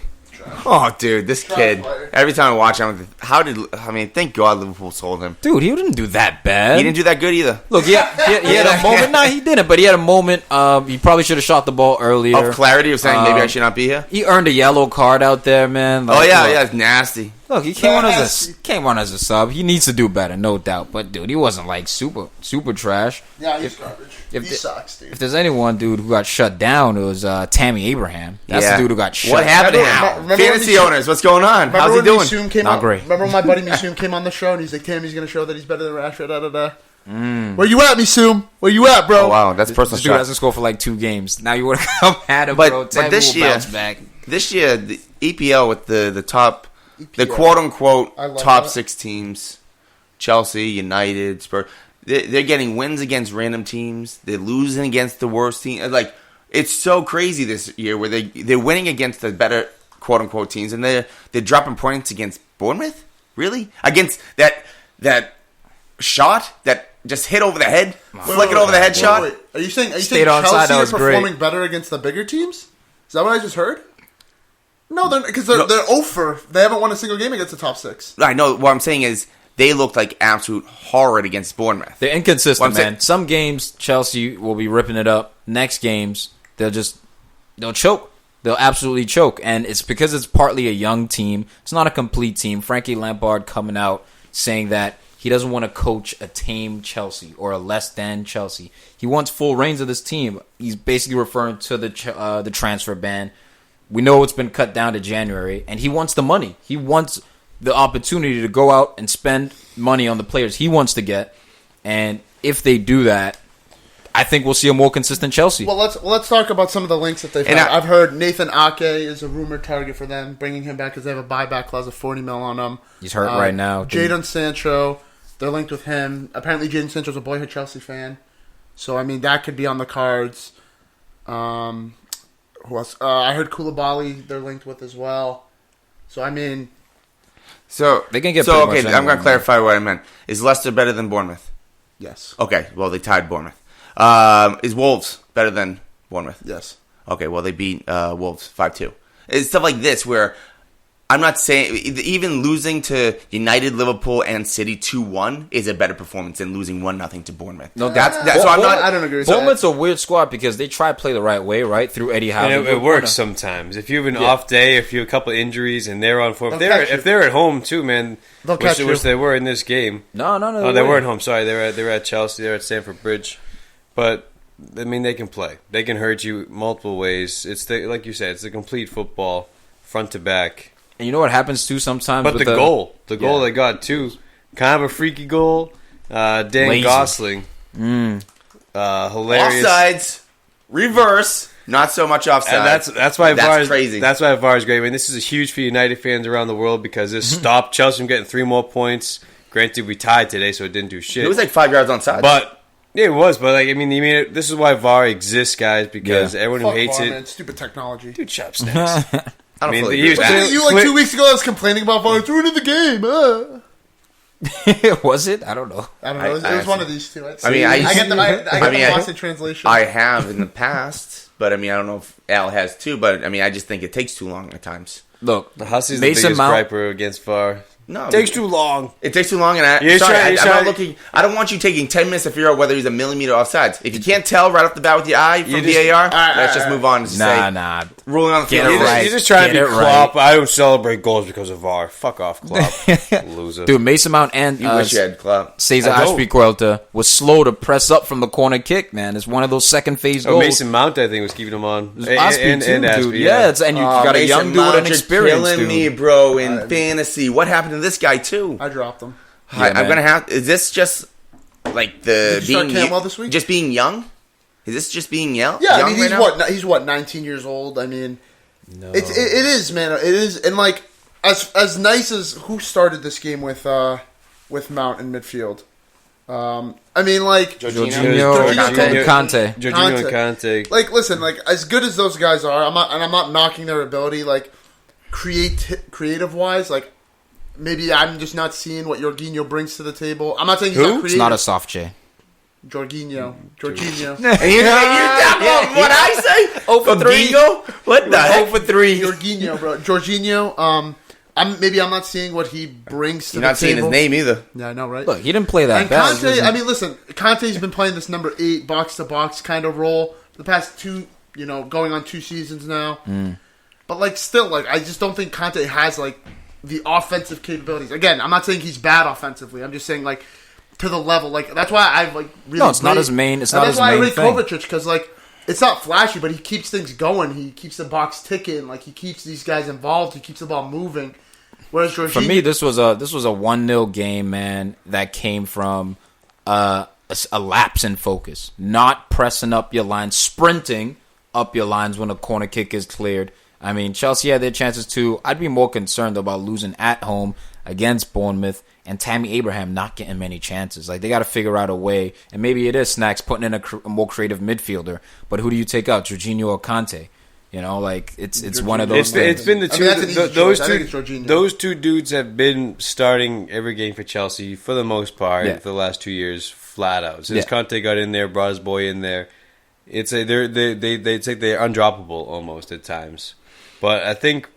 Oh, dude, this kid. Every time I watch him, thank God Liverpool sold him. Dude, he didn't do that bad. He didn't do that good either. Look, he had a moment. No, he didn't, but he had a moment. He probably should have shot the ball earlier. Of clarity of saying maybe I should not be here? He earned a yellow card out there, man. Like, it's nasty. Look, he came on as a sub. He needs to do better, no doubt. But, dude, he wasn't, like, super super trash. Yeah, he's garbage. He sucks, dude. If there's anyone, dude, who got shut down, it was Tammy Abraham. That's the dude who got shut. What happened to him? Fantasy owners, what's going on? How's he doing? Not great. Remember when my buddy Missoum came on the show and he's like, Tammy's going to show that he's better than Rashford, Where you at, Missoum? Where you at, bro? Oh, wow, that's personal This dude hasn't scored for like 2 games. Now you want to come at him, bro. But this year, the EPL with the top, the quote-unquote top 6 teams, Chelsea, United, Spurs, they're getting wins against random teams. They're losing against the worst team. Like, it's so crazy this year where they're winning against the better quote-unquote teams, and they're dropping points against Bournemouth? Really? Against that shot that just hit over the head? Flick it over the head shot? Wait. Are you saying Chelsea are performing better against the bigger teams? Is that what I just heard? No, because they're 0-for. They haven't won a single game against the top 6. I know. What I'm saying is they look like absolute horrid against Bournemouth. They're inconsistent, man. Some games, Chelsea will be ripping it up. Next games, they'll choke. They'll absolutely choke. And it's because it's partly a young team. It's not a complete team. Frankie Lampard coming out saying that he doesn't want to coach a tame Chelsea or a less than Chelsea. He wants full reins of this team. He's basically referring to the transfer ban. We know it's been cut down to January, and he wants the money. He wants the opportunity to go out and spend money on the players he wants to get. And if they do that, I think we'll see a more consistent Chelsea. Well, let's talk about some of the links that they've had. I've heard Nathan Ake is a rumored target for them, bringing him back because they have a buyback clause of $40 million on him. He's hurt right now. Jadon Sancho, they're linked with him. Apparently, Jadon Sancho's a boyhood Chelsea fan, so I mean that could be on the cards. Who else? I heard Koulibaly they're linked with as well. So I mean, they can get. So okay, I'm going to clarify what I meant. Is Leicester better than Bournemouth? Yes. Okay, well they tied Bournemouth. Is Wolves better than Bournemouth? Yes. Okay, well they beat Wolves 5-2. It's stuff like this where I'm not saying even losing to United, Liverpool, and City 2-1 is a better performance than losing 1-0 to Bournemouth. No, so I'm not. I don't agree with that. Bournemouth's a weird squad because they try to play the right way, right through Eddie Howe. And it works sometimes. If you have an off day, if you have a couple of injuries, and they're on form, if they're at home too, man, which they were in this game. No. They weren't home. Sorry, they were at Chelsea. They're at Stamford Bridge, but. I mean, they can play. They can hurt you multiple ways. It's like you said, it's the complete football, front to back. And you know what happens too sometimes. But the goal they got too, kind of a freaky goal. Dan Gosling, hilarious. Offsides. reverse, not so much offside. And that's why VAR is crazy. That's why VAR is great. I mean, this is huge for United fans around the world because this stopped Chelsea from getting 3 more points. Granted, we tied today, so it didn't do shit. It was like 5 yards on side. But yeah, it was. But like, I mean, this is why VAR exists, guys, because everyone Fuck who hates VAR, it, man. Stupid technology. dude, chopsticks. I don't mean, fully he agree was with that. You like 2 weeks ago, I was complaining about VAR. It's ruining the game. Was it? I don't know. I don't know. It was one of these two. I mean, I get the Boston translation. I have in the past, but I mean, I don't know if Al has too. But I mean, I just think it takes too long at times. Look, The Huss is the Mason biggest Mount- griper against VAR. No, Takes too long. It takes too long, and I'm not looking. I don't want you taking 10 minutes to figure out whether he's a millimeter offside. If you can't tell right off the bat with the eye from VAR, let's just move on. And just say, ruling on the field. right. You're just trying Get to be it Klopp. I don't celebrate goals because of VAR. Fuck off, Klopp. Loser. dude, Mason Mount and You wish you had Klopp. Cesar I don't. Aspilicueta was slow to press up from the corner kick, man. It's one of those second phase goals. Mason Mount, I think, was keeping him on. Aspi too, dude. Aspie, Yeah, and you got a Mason young dude Mount, and you're experience, killing dude. me, bro, in fantasy. What happened to this guy too? I dropped him. I'm man. gonna have. Is this just like the Did you start being Camwell this week? just being young? Is this just being young? Yeah, young I mean, right now? he's what 19 years old. I mean, it is, man. It is, and like as nice as who started this game with Mount in midfield. I mean, like Jorginho and Conte. Jorginho and Conte. Like, listen, like as good as those guys are, I'm not knocking their ability. Like, creative wise, like maybe I'm just not seeing what Jorginho brings to the table. I'm not saying he's not creative. It's not a soft J. Jorginho. And you're down what I say? 0 for 3. Jorginho? What the heck? 0 for 3. Jorginho, bro. Jorginho. I'm not seeing what he brings to You're the not saying table. his name either. Yeah, I know, right? Look, he didn't play that And bad. Conte, I mean, listen, Conte's been playing this number 8 box to box kind of role for the past 2, going on 2 seasons now. But like, still, like, I just don't think Conte has like the offensive capabilities. Again, I'm not saying he's bad offensively. I'm just saying like to the level. Like that's why I like really. No, it's not his main. It's not his main thing. That's why I rate thing. Kovacic because like it's not flashy, but he keeps things going. He keeps the box ticking. Like he keeps these guys involved. He keeps the ball moving. Whereas Jorginho, For me, this was a 1-0 game, man. That came from a lapse in focus, not pressing up your lines, sprinting up your lines when a corner kick is cleared. I mean, Chelsea had their chances too. I'd be more concerned about losing at home against Bournemouth and Tammy Abraham not getting many chances. Like, they got to figure out a way. And maybe it is Snacks putting in a more creative midfielder. But who do you take out, Jorginho or Conte? Like, it's one of those things. It's been the two. that's an easy choice. I think it's Jorginho. Those two dudes have been starting every game for Chelsea for the most part for the last 2 years, flat out. Since Conte got in there, brought his boy in there, it's they're undroppable almost at times. But I think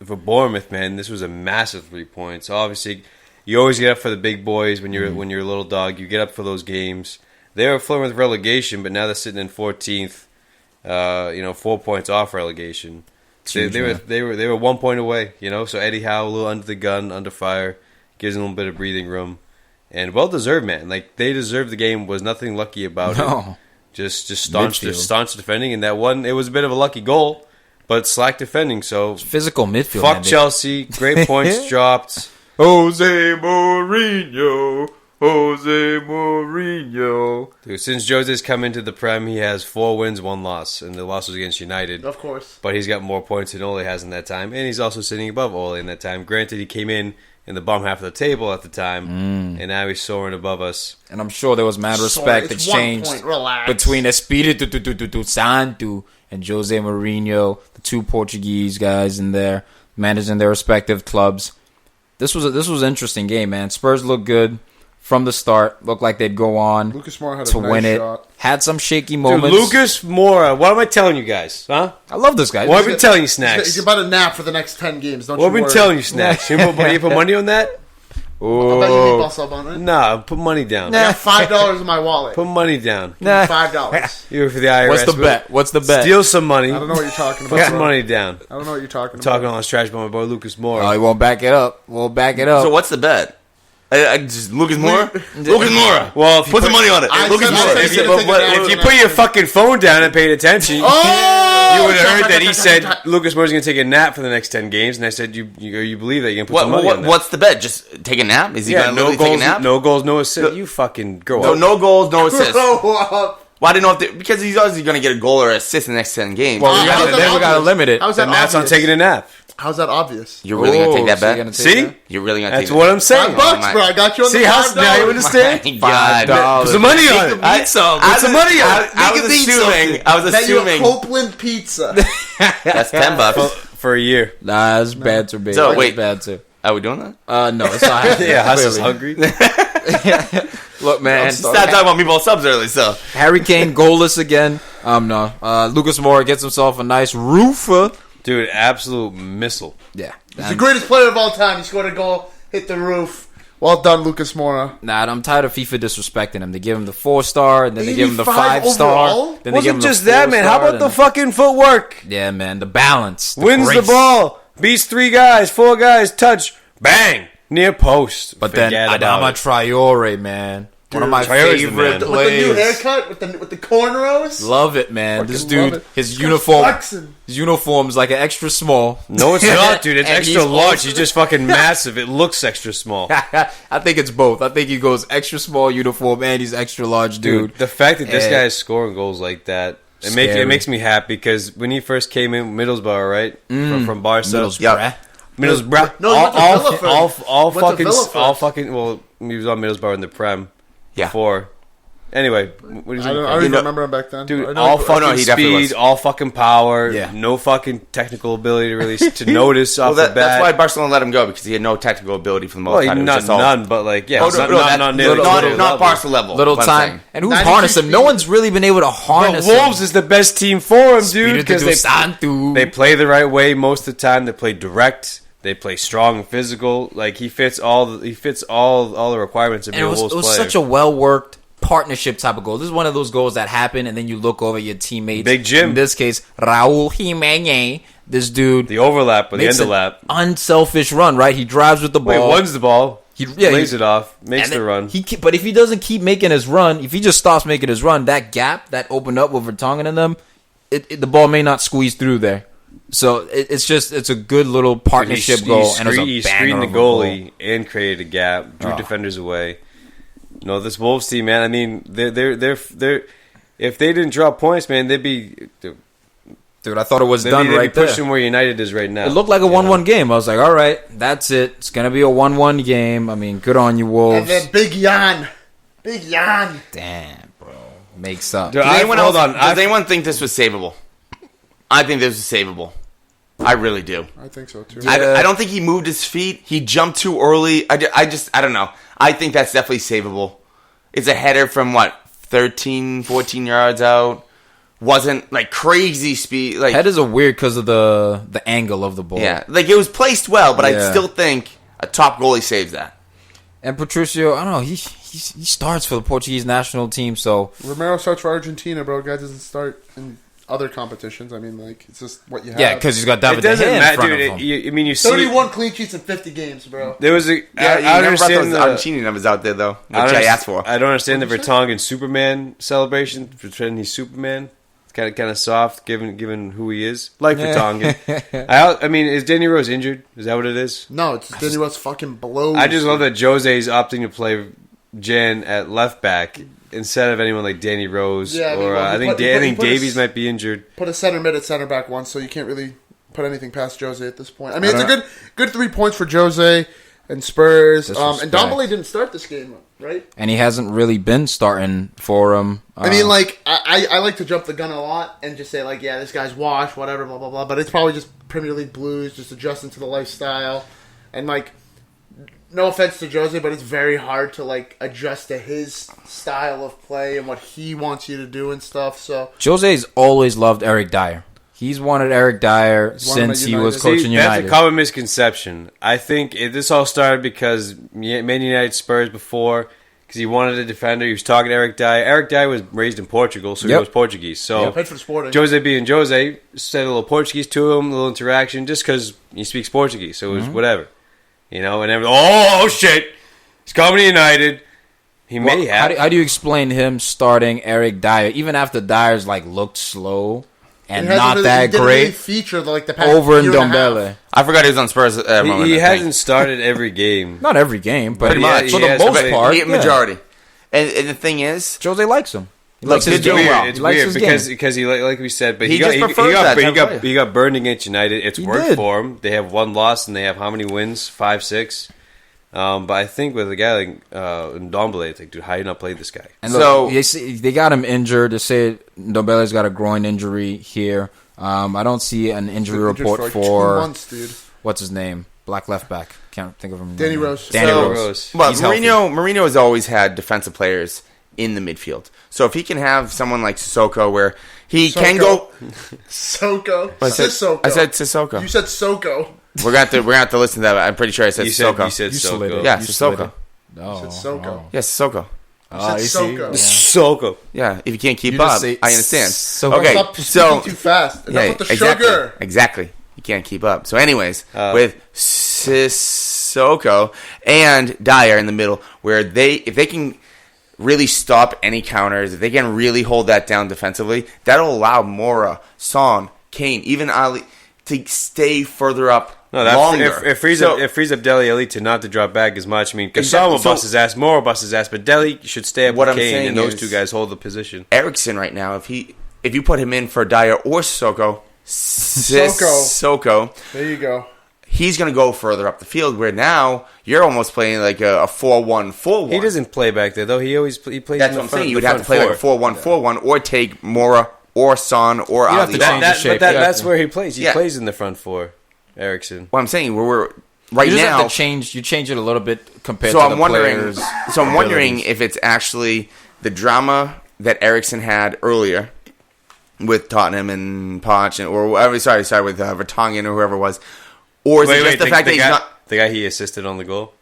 for Bournemouth, man, this was a massive 3 points. Obviously, you always get up for the big boys when you're a little dog. You get up for those games. They were flirting with relegation, but now they're sitting in 14th. 4 points off relegation. They were 1 point away. So Eddie Howe a little under the gun, under fire, gives them a little bit of breathing room, and well deserved, man. Like they deserved the game. Was nothing lucky about it. Just staunch defending, and that one it was a bit of a lucky goal. But slack defending, so Physical midfield. fuck Chelsea. Great points dropped. Jose Mourinho. Dude, since Jose's come into the Prem, he has 4 wins, 1 loss, and the loss was against United. of course. But he's got more points than Ole has in that time, and he's also sitting above Ole in that time. Granted, he came in the bottom half of the table at the time, and now he's soaring above us. And I'm sure there was mad respect It's 1 exchanged point. Relax. between Espírito Santo and Jose Mourinho, the 2 Portuguese guys in there, managing their respective clubs. This was an interesting game, man. Spurs looked good from the start. Looked like they'd go on Lucas Moura had to a nice win it. shot. Had some shaky Dude, moments. Lucas Moura, what am I telling you guys? Huh? I love this guy. What have I been telling you, He's Snacks? about to nap for the next 10 games. Don't What have you I been worry. telling you, Snacks? You put money on that? I'll bet you meatball sub on it. Nah, put money down. I got $5 in my wallet. Put money down. Nah. $5. You were for the IRS. What's the bet? What's the bet? Steal some money. I don't know what you're talking Put about. some bro. money down. I don't know what you're talking Talking about. all this trash about my boy Lucas Oh, Moura. he won't back it up. Won't back it up. So what's the bet? I just Lucas Moura. Lucas Moura. Well, if you Put some money on it. I Lucas said- I Moura. said- If you, He's gonna take it if you down. put your fucking phone down and paid attention, you would have heard that he said Lucas Moura's going to take a nap for the next 10 games, and I said you believe that you're going to put some money on that. What's the bet? Just take a nap? Is he Yeah, going to no take a goals, nap? no goals, no assists. You fucking grow No, up. no goals, no assists. Grow up. Well, I didn't know because he's obviously going to get a goal or assist in the next 10 games. Well, how's that then we got to obvious? limit it. How's that And that's on obvious? taking a nap. How's that obvious? You're really going to take that so you're bet? gonna take See? that? You're really going to take That's what I'm saying. $5, bro. I got you on See the how now you $5. understand? God. $5. Put some money on it. I- Put some money on it. I was assuming. I was Bet you a assuming. Copeland pizza. That's $10. For a year. Nah, it's bad to be. So, It's wait. bad to. Are we doing that? No, it's not happening. Yeah, Huss is Clearly. hungry. Look, man. Stop talking about meatball subs early, so. Harry Kane goalless again. No. Lucas Moura gets himself a nice roofer. Dude, absolute missile. Yeah. He's the greatest player of all time. He scored a goal, hit the roof. Well done, Lucas Moura. Nah, I'm tired of FIFA disrespecting him. They give him the 4-star, and then they give him the 85 5-star. overall? Then they give him Wasn't the just that, man. How 4-star, about the then- fucking footwork? Yeah, man. The balance. The Wins the grace. ball. Beats 3 guys, 4 guys, touch. Bang. Near post. But then Forget about Adama it. Traore, man. One of my Traore's the favorite man. With the players. new haircut, with the cornrows. Love it, man. Fucking This love dude, it. his Just uniform, flexing. his uniform's like an extra small. No, it's not, dude. It's And extra he's large. also- He's just fucking massive. It looks extra small. I think it's both. I think he goes extra small uniform and he's extra large, dude. The fact that this And- guy is scoring goals like that, Scary. it makes me happy because when he first came in, Middlesbrough, right? From Barca. Middlesbrough. Yeah. Middlesbrough. No, he went to Villa first. all Went to fucking, Villa first. all fucking. Well, he was on Middlesbrough in the Prem Yeah. before. Anyway, what is I it? don't even remember him back then. Dude, I know all he- fucking no, he definitely speed, was. all fucking power, Yeah. no fucking technical ability to really to notice off the bat. That's why Barcelona let him go, because he had no technical ability for the most Well, part. It was not just all- none, but like yeah, Oh, it's no, not, no, not, that- not nearly not, to the not level. Barca level. Little what I'm time. saying. And who's 92 harnessed him? No speed. one's really been able to But harness him. Wolves is the best team for him, dude, because Santu. they play the right way most of the time. They play direct. They play strong and physical. Like he fits all the requirements of And being it a was, Wolves it was player. such a well-worked partnership type of goal. This is one of those goals that happen, and then you look over at your teammates. Big Jim. In this case, Raul Jimenez. This dude the overlap or the makes end an of lap. unselfish run, right? He drives with the Wait, ball. wins the ball. He lays it off, makes and the then run. But if he doesn't keep making his run, if he just stops making his run, that gap that opened up with Vertonghen and them, the ball may not squeeze through there. So it's a good little partnership goal, and it was he a banger screened the of a goal. goalie and created a gap, drew defenders away. No, this Wolves team, man. I mean, they're if they didn't drop points, man, they'd be Dude, I thought it was done right there. pushing where United is right now. It looked like a 1-1 game. I was like, all right, that's it. It's going to be a 1-1 game. I mean, good on you, And Wolves. then Big Jan. Big Jan. Damn, bro. Makes up. Dude, Does anyone hold else- on. Does anyone think this was savable? I think this was savable. I really do. I think so, too. I don't think he moved his feet. He jumped too early. I don't know. I think that's definitely savable. It's a header from, 13, 14 yards out. Wasn't, crazy speed. Head is a weird because of the angle of the ball. Yeah. It was placed well, but I Yeah. still think a top goalie saves that. And Patricio, I don't know, he starts for the Portuguese national team, so Romero starts for Argentina, bro. Guy doesn't start in other competitions. I mean, it's just what you have. yeah, because he's got It David De doesn't Gea in matter, front dude. of him. You see, 31 clean sheets in 50 games, bro. there was a. Yeah, I you never brought understand those the. Argentinian numbers out there, though, which I underst- asked for. I don't understand the What'd you say? Vertonghen Superman celebration, pretending he's Superman. It's kind of soft, given who he is. Like Vertonghen. I mean, is Danny Rose injured? Is that what it is? No, it's Danny Rose fucking blows. I just love that Jose's opting to play Jan at left back instead of anyone like Danny Rose. Yeah, I mean, or well, I he think put- he put Davies his- might be injured. Put a center mid at center back once, so you can't really put anything past Jose at this point. I mean, it's a good 3 points for Jose and Spurs. And Disrespect. Dombele didn't start this game, right? And he hasn't really been starting for him. I mean, I like to jump the gun a lot and just say, yeah, this guy's washed, whatever, blah, blah, blah. But it's probably just Premier League blues, just adjusting to the lifestyle. And, no offense to Jose, but it's very hard to, adjust to his style of play and what he wants you to do and stuff. So, Jose's always loved Eric Dyer. He's wanted Eric Dyer wanted since him he at was United. coaching That's United. a common misconception. I think this all started because Man United Spurs before, because he wanted a defender. He was talking to Eric Dyer. Eric Dyer was raised in Portugal, so he Yep. was Portuguese. So played for the Sporting. Jose being Jose said a little Portuguese to him, a little interaction, just because he speaks Portuguese. So it was whatever, and everyone. Oh shit, he's coming to United. He may Well, have. how do you explain him starting Eric Dyer, even after Dyer's looked slow and He hasn't not really- that he didn't really great feature the past over in year and a half. Dombele? I forgot he was on Spurs. He hasn't started every game. Not every game, but Pretty much. for He the has, most but part, He, yeah. majority. And the thing is, Jose likes him. He likes his It's weird. game. Weird. It's He likes weird his because game. because he like we said, but He just prefers that type of he got burned against United. It's He worked did. for him. They have one loss and they have how many wins? 5, 6. But I think with a guy like Ndombele, it's like, dude, how you not play this guy? And So- look, they got him injured. They say Ndombele's got a groin injury here. I don't see an injury report like for 2 months, dude. what's his name, black left back. Can't think of him. Danny Rose. Danny So- Rose. Well, He's healthy. Mourinho has always had defensive players in the midfield. So if he can have someone like Sissoko where he can go... Soko. I said Sissoko. You said Soko. We're gonna have to listen to that. I'm pretty sure I said You said Sissoko. you said You Soko. slid it. Yeah, You slid Sissoko. it. Oh, You said Soko. Yes, Sissoko. You said you see? Soko. Yeah. Soko. Yeah, if you can't keep You just up, say I understand. Sissoko. Okay, Stop so speaking too fast. Enough with the exactly, sugar. exactly. You can't keep up. So, anyways, with Sissoko and Dyer in the middle, where if they can really stop any counters, if they can really hold that down defensively, that'll allow Mora, Son, Kane, even Ali to stay further up. No, that longer. it frees up Dele Alli to not to drop back as much. I mean, Kassan Exactly. will bust his ass, Moore will bust his ass, but Dele should stay up What with I'm Kane, saying and those is- two guys hold the position. Ericsson right now, if you put him in for Dyer or Sissoko, There you go. he's going to go further up the field. Where now you're almost playing like a 4-1-4-1. He doesn't play back there though. He plays. That's in what I'm the front, saying. You would the have to front play like a 4-1-4-1, or take Mora or Son or have Ali. to change the shape. That's where he plays. He Yeah. plays in the front four. Ericsson. What I'm saying, we're right You just now. have to change. You change it a little bit compared So to I'm the wondering. players. So I'm wondering abilities. if it's actually the drama that Ericsson had earlier with Tottenham and Poch, or whatever. Sorry, with Vertonghen or whoever it was, or is it just the fact that he's not? The guy he assisted on the goal.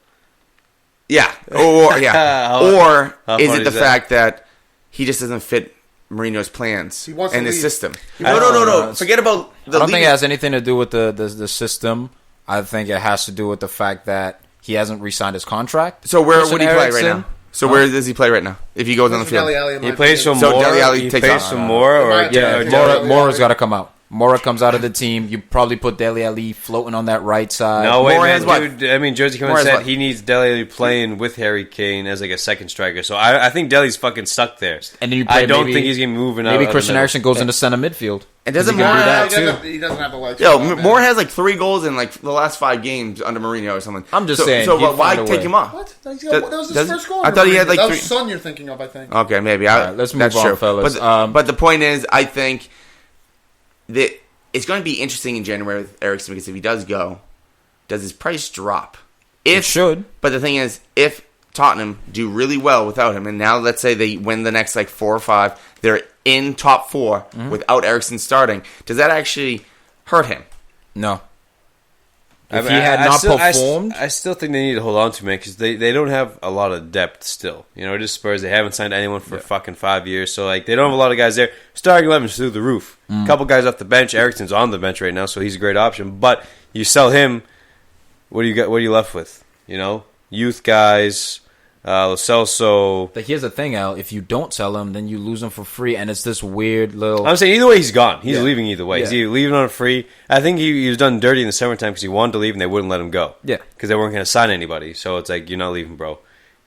Yeah, or yeah, How- or how is funny it the is that? fact that he just doesn't fit Mourinho's plans He wants to and his leave. system? I No. don't know. Forget about the I don't think leaving. it has anything to do with the system. I think it has to do with the fact that he hasn't re-signed his contract. So where Christian would he play right Eriksen? now? So where does he play right now? If he goes on the field, Dele Alli, in He my plays opinion. some So more. Dele Alli He takes plays off. some more, or Yeah, yeah, yeah. Mora's Dele got to Alli. come out. Mora comes out of the team. You probably put Dele Alli floating on that right side. No, wait, Moore man, has what? dude. I mean, Jersey Moore Cohen has said what? he needs Dele Alli playing with Harry Kane as like a second striker. So I think Dele's fucking stuck there. And then you I play don't maybe- think he's gonna be moving out. Maybe of the Christian middle. Eriksen goes into center midfield. and doesn't He can Moore do that He too. doesn't- He doesn't have the legs. Yo, for that, man. Moore has like 3 goals in like the last 5 games under Mourinho or something. I'm just So- saying, So he'd why find a take way. him off? What? That Does- was his does- first goal. I thought he had, like, that 3 was Son you're thinking of, I think. Okay, maybe. right, let's move that's on, true. fellas. But the point is, I think that it's going to be interesting in January with Ericsson, because if he does go, does his price drop? It should. But the thing is, if Tottenham do really well without him, and now let's say they win the next like 4 or 5, they're in top 4 without Ericsson starting, does that actually hurt him? No. I If mean, he had not performed, I still think they need to hold on to him because they don't have a lot of depth still. You know, it is Spurs. They haven't signed anyone for fucking 5 years, so like they don't have a lot of guys there. Starting 11's through the roof. A couple guys off the bench. Ericsson's on the bench right now, so he's a great option. But you sell him, what do you got? What are you left with? You know, youth guys. Lo Celso. but here's the thing, Al. If you don't sell him, then you lose him for free, and it's this weird little. I'm saying either way, he's gone. He's Yeah. leaving either way. He's Yeah. either leaving on a free. I think he was done dirty in the summertime because he wanted to leave and they wouldn't let him go. Yeah. because they weren't going to sign anybody. So it's like, you're not leaving, bro.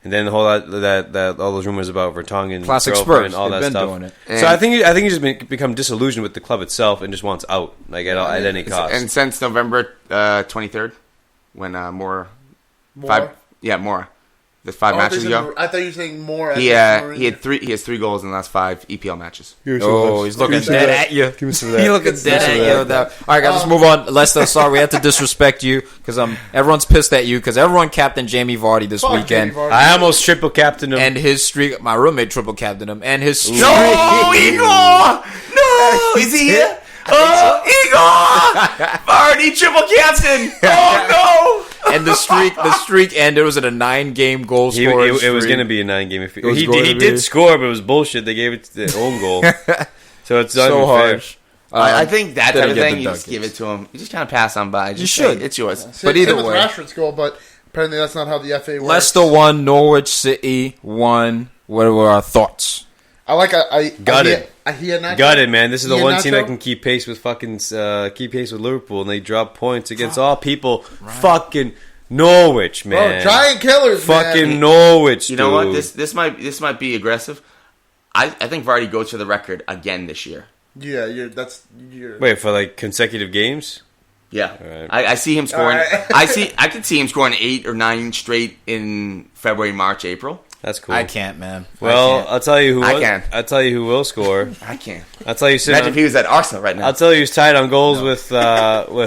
And then the whole that all those rumors about Vertonghen, Classic girlfriend, Spurs. all They've that been stuff. doing it. So I think he's just become disillusioned with the club itself and just wants out, like at any cost. And since November 23rd, when Moore, More. Moore, the 5 matches ago, I thought you were saying more. he had 3. He has 3 goals in the last 5 EPL matches. Oh, he's looking some dead of that. at you. Give me some of that. He's looking dead at you. All right, guys, let's move on. Lester, sorry, we had to disrespect you because everyone's pissed at you because everyone captained Jamie Vardy this weekend. I almost triple captained him. And his streak, my roommate triple captained him, and his streak. No, Igor! No, is he here? Oh, Igor! Vardy triple captain! Oh And the streak ended. It was at a 9-game goal It scorer. was going to be a 9-game. If was he going to be. did score, but it was bullshit. They gave it to their own goal, so it's so unfair. harsh. I think that type didn't of get thing, the you just Dunkins. give it to him. You just kind of pass on by. Just You should. say, it's yours. But either with way. Rashford's goal, but apparently that's not how the FA works. Leicester won. Norwich City won. What were our thoughts? I like Gutted. Iheanacho. Gutted, man. This is the one team Iheanacho? that can keep pace with Liverpool, and they drop points against all people. Fucking Norwich, man. Bro, giant killers, Fucking man. Norwich. You know what? dude. This might be aggressive. I think Vardy goes for the record again this year. Yeah, you're. Wait, for like consecutive games? Yeah, Right. I see him scoring. All right. I could see him scoring 8 or 9 straight in February, March, April. That's cool. I can't, man. Well, I'll tell you who. I can. I'll tell you who will score. I can't. I'll tell you. Imagine if he was at Arsenal right now. I'll tell you who's tied on goals with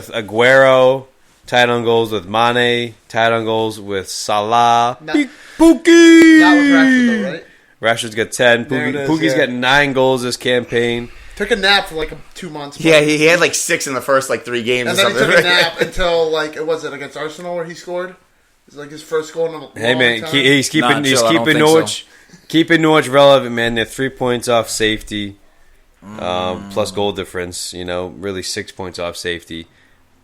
Aguero, tied on goals with Mane, tied on goals with Salah. Big Pookie. Not with Rashford, though, right? Rashford's got 10. There it is, Pookie's yeah. got 9 goals this campaign. Took a nap for like 2 months. Yeah, he had like 6 in the first like 3 games. And or then he something. took a nap until like it was against Arsenal where he scored. It's like his first goal in a long Hey man, time. he's keeping Nah, chill, I don't think Norwich, keeping Norwich relevant, man. They're 3 points off safety, plus goal difference. Really 6 points off safety.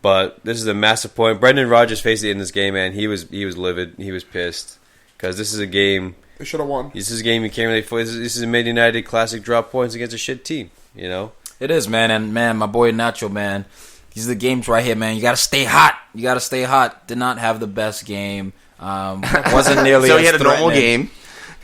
But this is a massive point. Brendan Rodgers faced it in this game, man. He was livid. He was pissed because this is a game. They should have won. This is a game you can't really. This is a Man United classic drop points against a shit team. It is, man. And, man, my boy Nacho, man. These are the games right here, man. You got to stay hot. Did not have the best game. Wasn't nearly So as he had a normal threatening. game.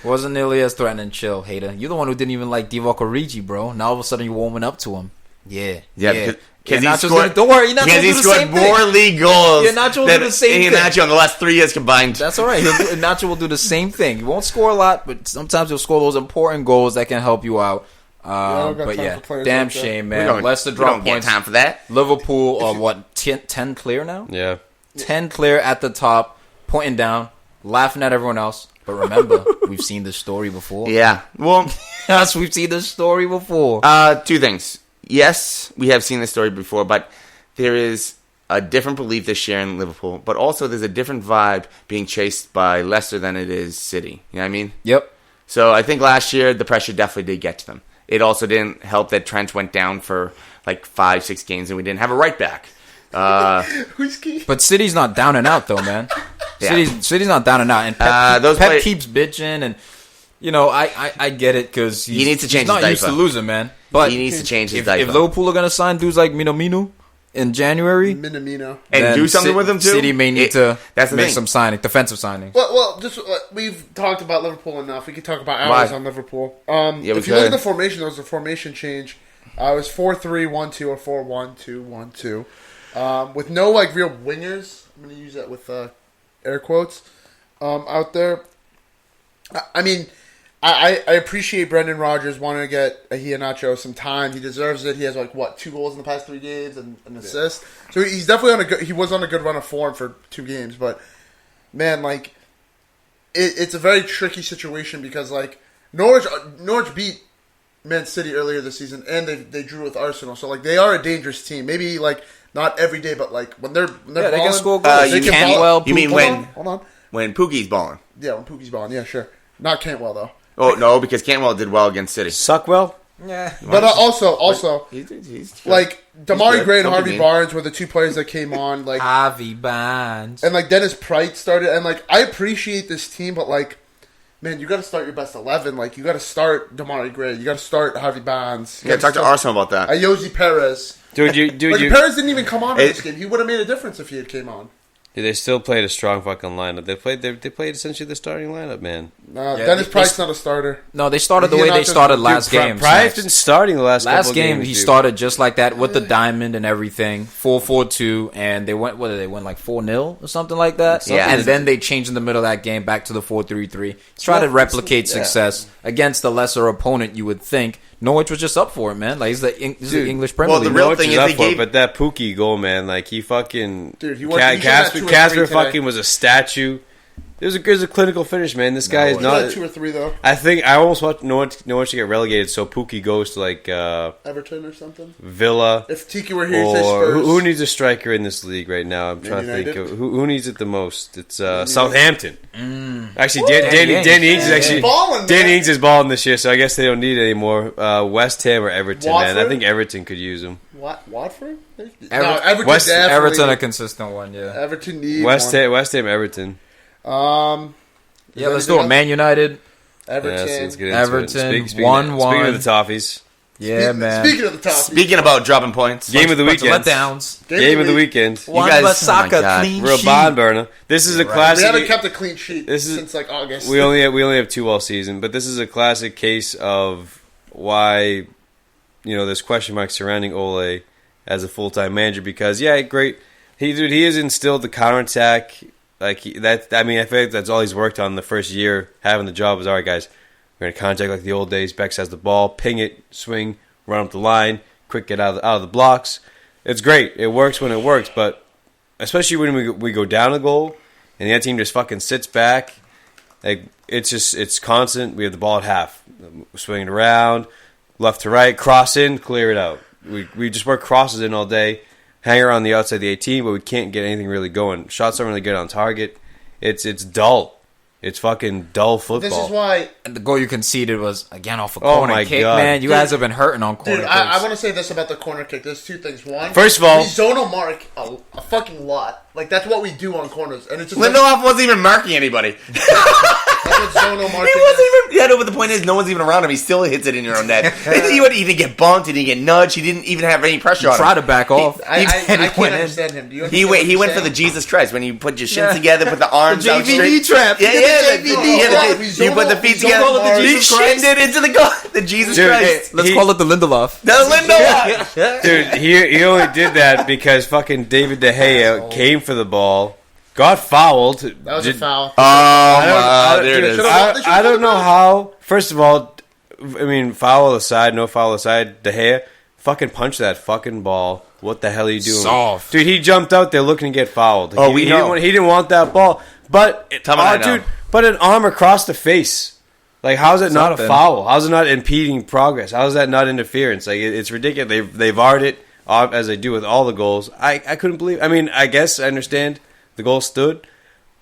Wasn't nearly as threatening. Chill, hater. You're the one who didn't even like Divock Origi, bro. Now all of a sudden you're warming up to him. Yeah. Because he Nacho's scored. don't worry, Nacho will Because do he the scored same more thing. league goals. Yeah, Nacho will than do the same he and thing. Nacho in the last 3 years combined. That's all right. Nacho will do the same thing. He won't score a lot, but sometimes he'll score those important goals that can help you out. don't got But time yeah, for players damn like that. shame, We man. don't, Leicester we drop don't get points. time for that. Liverpool are what 10 clear now? Yeah. 10 clear at the top, pointing down, laughing at everyone else. But remember, we've seen this story before. Yeah. Well, Yes, we've seen this story before. 2 things. Yes, we have seen this story before, but there is a different belief this year in Liverpool. But also, there's a different vibe being chased by Leicester than it is City. You know what I mean? Yep. So I think last year the pressure definitely did get to them. It also didn't help that Trent went down for like 5-6 games and we didn't have a right back. Who's key? But City's not down and out, though, man. Yeah. City's not down and out. And Pep, those Pep play- keeps bitching, and, I get it, because He needs to change he's not his used to diaper. losing, man. But He needs to change his if diaper. Liverpool are going to sign dudes like Minamino in January, Minamino. And then do something with them too. City may need to that's the make thing. some defensive signings. Well, just we've talked about Liverpool enough. We could talk about hours Why? on Liverpool. we If you look at could. the formation, there was a formation change. It was 4-3-1-2 or 4-1-2-1-2, with no like real wingers. I'm going to use that with air quotes out there. I mean, I appreciate Brendan Rodgers wanting to get Iheanacho some time. He deserves it. He has 2 goals in the past 3 games and an assist. So he's definitely he was on a good run of form for 2 games. But man, it's a very tricky situation because Norwich beat Man City earlier this season and they drew with Arsenal. So they are a dangerous team. Maybe not every day, but when they're They balling, can score goals. they you can can- ball- you mean Hold when- on, hold on. When Pookie's balling. Yeah, when Pookie's balling. Yeah, sure. Not Cantwell though. Oh, no, because Cantwell did well against City. Suckwell? Yeah. But also, He's Damari good. Gray and Don't be Harvey mean. Barnes were the 2 players that came on. Javi Barnes. And Dennis Price started. And I appreciate this team, but man, you got to start your best 11. You got to start Damari Gray. You got to start Harvey Barnes. You Yeah, gotta talk to start Arsenal about that. Ayoze Perez. Dude, Perez didn't even come on in It- this game. He would have made a difference if he had came on. they still played a strong fucking lineup. They played essentially the starting lineup, man. Dennis Price not a starter. No, they started the way they started last game. Price been starting the last Last couple game, games, he dude. started just like that with the diamond and everything, 4-4-2, and they went. What did they win 4-0 or something like that? Yeah. and then they changed in the middle of that game back to the 4-3-3. Try to replicate success against a lesser opponent. You would think Norwich was just up for it, man. He's the English Premier well, the League. real Norwich thing is is up they for it, gave- but that Pookie goal, man, he fucking Dude, he won- he should have 2 or 3 Casper today. fucking was a statue. There's a clinical finish, man. This guy is He had not. 2 or 3 though. I think I almost want Norwich to get relegated, so Pookie goes to Everton or something. Villa. If Tiki were here, he'd say Or Spurs. who needs a striker in this league right now? I'm trying to think United? of who needs it the most. It's Southampton. Actually, Danny Danny Ings is Ings. actually He's balling, Danny man. Ings is balling this year, so I guess they don't need it anymore. West Ham or Everton, man. I Watford? think Everton could use him. Watford? Everton- Everton West- definitely. Everton, a consistent one, yeah. Everton need West one. Ham, Everton. Yeah, let's do it. Man United. Everton. Yeah, so let's get into Everton, it. Speaking 1-1. of the Toffees, Yeah, man. Speaking of the top, Speaking about dropping points, Game of the Bunch of weekend. letdowns. Game of the weekend. One guys- Basaka oh my God. clean Real sheet. barn burner. This is a we classic. haven't kept a clean sheet This is- since like August. We only have 2 all season, but this is a classic case of why there's question marks surrounding Ole as a full-time manager because great. He has instilled the counterattack. I feel like that's all he's worked on the first year having the job. Was all right, guys. We're gonna contact like the old days. Bex has the ball, ping it, swing, run up the line, quick get out of the blocks. It's great. It works when it works, but especially when we go down a goal and the other team just fucking sits back. Like it's constant. We have the ball at half, swinging around, left to right, cross in, clear it out. We just work crosses in all day. Hang around the outside of the 18, but we can't get anything really going. Shots don't really get on target. It's dull. It's fucking dull football. This is why, And the goal you conceded was, again, off a Oh corner my kick, God. man. You guys have been hurting on corner dude. kicks. I want to say this about the corner kick. There's 2 things. One, First of all- we zonal mark a fucking lot. Like that's what we do on corners, and it's just Lindelof wasn't even marking anybody. that's what zonal He marking wasn't is. even. Yeah, no, but the point is, no one's even around him. He still hits it in your own net. he didn't get bumped. He didn't get nudged. He didn't even have any pressure on him. Try to back off. I And can't went in. understand him. Do you He understand went. what He I'm went for the saying? Jesus Christ when you put your shins Yeah. together, put the arms out JVD straight. trap. Yeah, He yeah. did the JVD. You put the feet We zonal together. mark. He Jesus shinned Christ. it into the goal. The Jesus Dude, Christ. Let's He- call it the Lindelof. The Lindelof. Dude, he only did that because fucking David De Gea came for the ball, got fouled. That was a foul. There it is. I don't know how. First of all, I mean, foul aside, no foul aside, De Gea fucking punched that fucking ball. What the hell are you doing? Soft. Dude, he jumped out there looking to get fouled. Oh, he, we he know. He didn't want that ball. But, Tom and I know. dude, but an arm across the face. Like, how's it not a Something. foul? How's it not impeding progress? How is that not interference? Like, it's ridiculous. They've VAR'd it, as they do with all the goals. I couldn't believe. I mean, I guess I understand the goal stood,